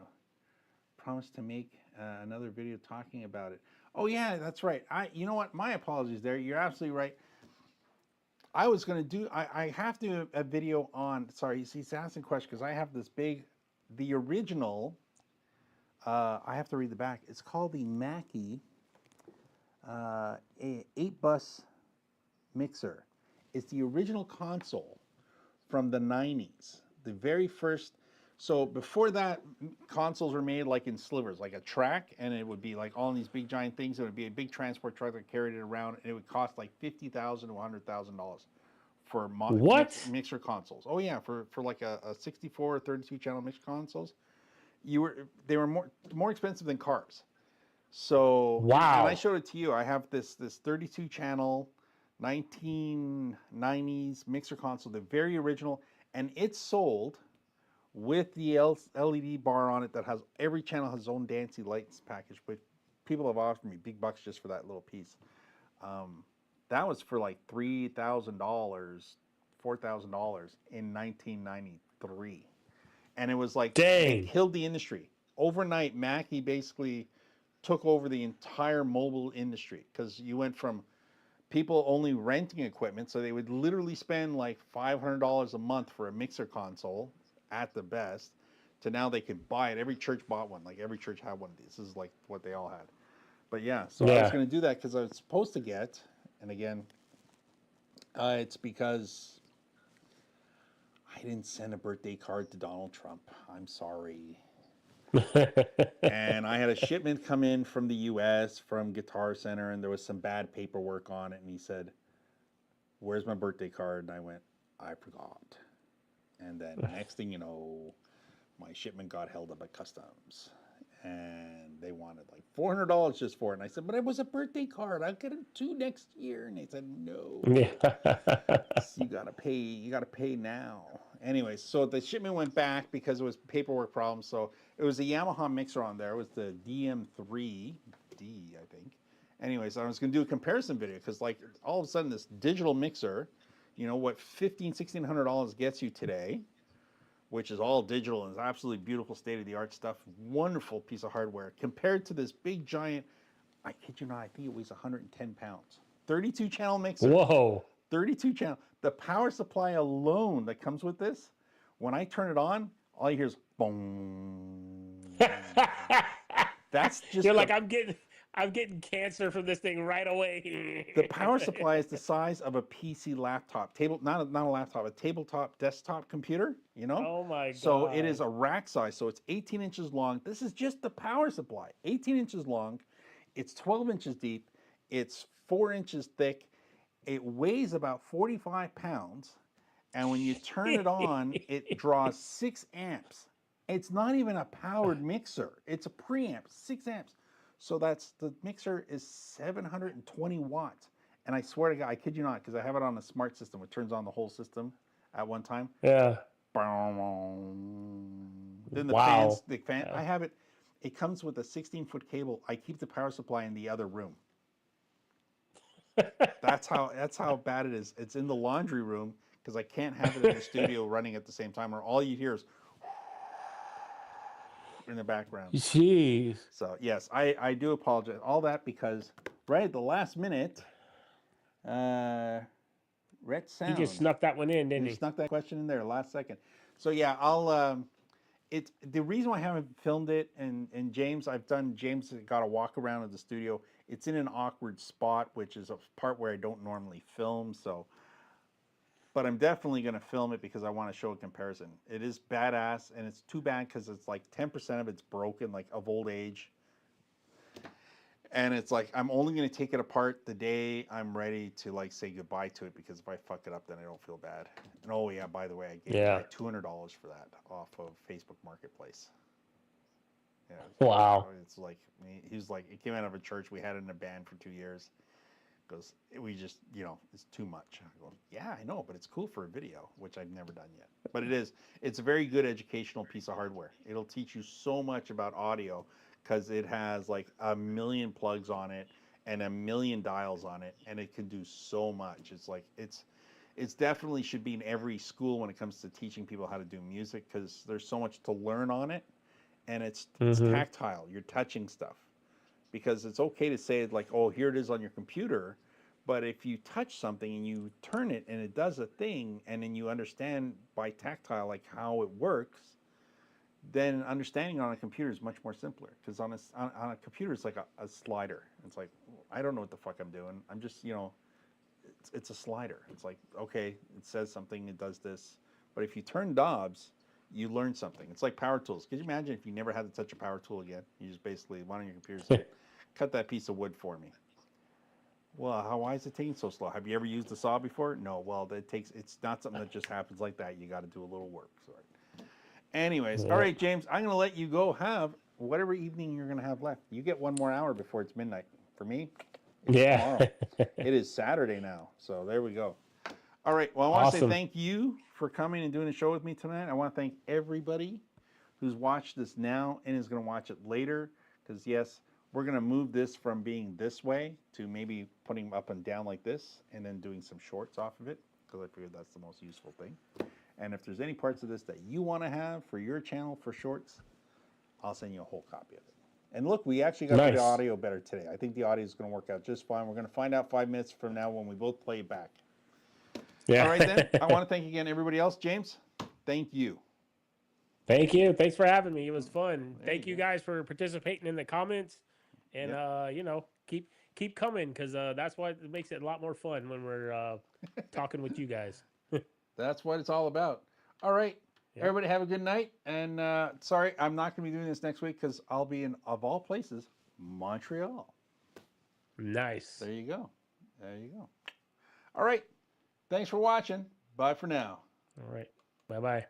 promised to make another video talking about it. Oh yeah, that's right. You know what? My apologies there. You're absolutely right. I was gonna do. I have to do a video on. Sorry, he's asking a question because I have this big, the original. I have to read the back. It's called the Mackie 8-bus mixer. It's the original console from the 90s. The very first. So before that, consoles were made like in slivers, like a track, and it would be like all these big giant things. It would be a big transport truck that carried it around, and it would cost like $50,000 to $100,000 for What? mixer consoles. Oh yeah, for like a 64 or 32 channel mixer consoles, they were more expensive than cars. So and I Wow. showed it to you. I have this 32 channel 1990s mixer console, the very original, and it's sold with the LED bar on it that has every channel has its own Dancy lights package. But people have offered me big bucks just for that little piece. That was for like $3,000, $4,000 in 1993, and it was like it Dang. killed the industry overnight. Mackie basically took over the entire mobile industry because you went from people only renting equipment, so they would literally spend like $500 a month for a mixer console at the best, to now they could buy it. Every church bought one. Like every church had one of these. This is like what they all had. But yeah, so I was Yeah. going to do that because I was supposed to get, and again, it's because I didn't send a birthday card to Donald Trump. I'm sorry. And I had a shipment come in from the US from Guitar Center, and there was some bad paperwork on it. And he said, "Where's my birthday card?" And I went, "I forgot." And then next thing you know, my shipment got held up at customs, and they wanted like $400 just for it. And I said, "But it was a birthday card. I'll get it two next year." And they said, "No, Yeah. you gotta pay. You gotta pay now." Anyways, so the shipment went back because it was paperwork problems. So it was a Yamaha mixer on there. It was the DM3D, I think. Anyways, I was gonna do a comparison video because like all of a sudden this digital mixer, you know what $1,600 gets you today, which is all digital and is absolutely beautiful, state of the art stuff, wonderful piece of hardware, compared to this big giant, I kid you not, I think it weighs 110 pounds, 32 channel mixer, Whoa. 32 channel. The power supply alone that comes with this, when I turn it on, all you hear is boom. That's just You're like, I'm getting cancer from this thing right away. the power supply is the size of a PC laptop, not a laptop, a tabletop desktop computer, you know? Oh my So it is God. a rack size. So it's 18 inches long. This is just the power supply, 18 inches long. It's 12 inches deep. It's 4 inches thick. It weighs about 45 pounds. And when you turn it on, it draws 6 amps. It's not even a powered mixer. It's a preamp, 6 amps. So the mixer is 720 watts. And I swear to God, I kid you not, because I have it on a smart system. It turns on the whole system at one time. Yeah. Then Wow. I have it. It comes with a 16-foot cable. I keep the power supply in the other room. That's how bad it is. It's in the laundry room because I can't have it in the studio running at the same time, or all you hear is in the background. Jeez. So yes, I do apologize. All that because right at the last minute, Rhett He just Sound, snuck that one in, didn't he he? snuck that question in there last second. So yeah, I'll it's the reason why I haven't filmed it, and James got a walk around of the studio. It's in an awkward spot, which is a part where I don't normally film. So, but I'm definitely going to film it because I want to show a comparison. It is badass, and it's too bad because it's like 10% of it's broken, like of old age. And it's like I'm only going to take it apart the day I'm ready to like say goodbye to it, because if I fuck it up, then I don't feel bad. And oh yeah, by the way, I gave the guy $200 for that off of Facebook Marketplace. Yeah, Wow. it's like he was like, it came out of a church. We had it in a band for 2 years. Goes, we just, it's too much. I go, yeah, I know, but it's cool for a video, which I've never done yet. But it's a very good educational piece of hardware. It'll teach you so much about audio because it has like 1 million plugs on it and 1 million dials on it, and it can do so much. It's like, it's definitely should be in every school when it comes to teaching people how to do music, because there's so much to learn on it, and it's tactile. You're touching stuff. Because it's okay to say like, oh, here it is on your computer, But if you touch something and you turn it and it does a thing, and then you understand by tactile like how it works, then understanding on a computer is much more simpler. Because on a computer, it's like a slider. It's like, I don't know what the fuck I'm doing. I'm just, you know, it's a slider. It's like, okay, it says something, it does this. But if you turn knobs, you learn something. It's like power tools. Could you imagine if you never had to touch a power tool again? You just basically, one on your computer say, cut that piece of wood for me. Well, why is it taking so slow? Have you ever used a saw before? No. Well, it's not something that just happens like that. You got to do a little work. Sorry. Anyways, all right, James, I'm going to let you go have whatever evening you're going to have left. You get one more hour before it's midnight. For me, it's tomorrow. It is Saturday now. So there we go. All right. Well, I want to say thank you for coming and doing the show with me tonight. I want to thank everybody who's watched this now and is going to watch it later. Because, yes, we're going to move this from being this way to maybe putting up and down like this and then doing some shorts off of it, because I figured that's the most useful thing. And if there's any parts of this that you want to have for your channel for shorts, I'll send you a whole copy of it. And look, we actually got the audio better today. I think the audio is going to work out just fine. We're going to find out 5 minutes from now when we both play it back. Yeah. All right, then. I want to thank again everybody else. James, thank you. Thank you. Thanks for having me. It was fun. Thank you guys for participating in the comments. And, you know, keep coming, because that's what makes it a lot more fun when we're talking with you guys. That's what it's all about. All right. Yep. Everybody have a good night. And sorry, I'm not going to be doing this next week because I'll be in, of all places, Montreal. Nice. There you go. There you go. All right. Thanks for watching. Bye for now. All right. Bye-bye.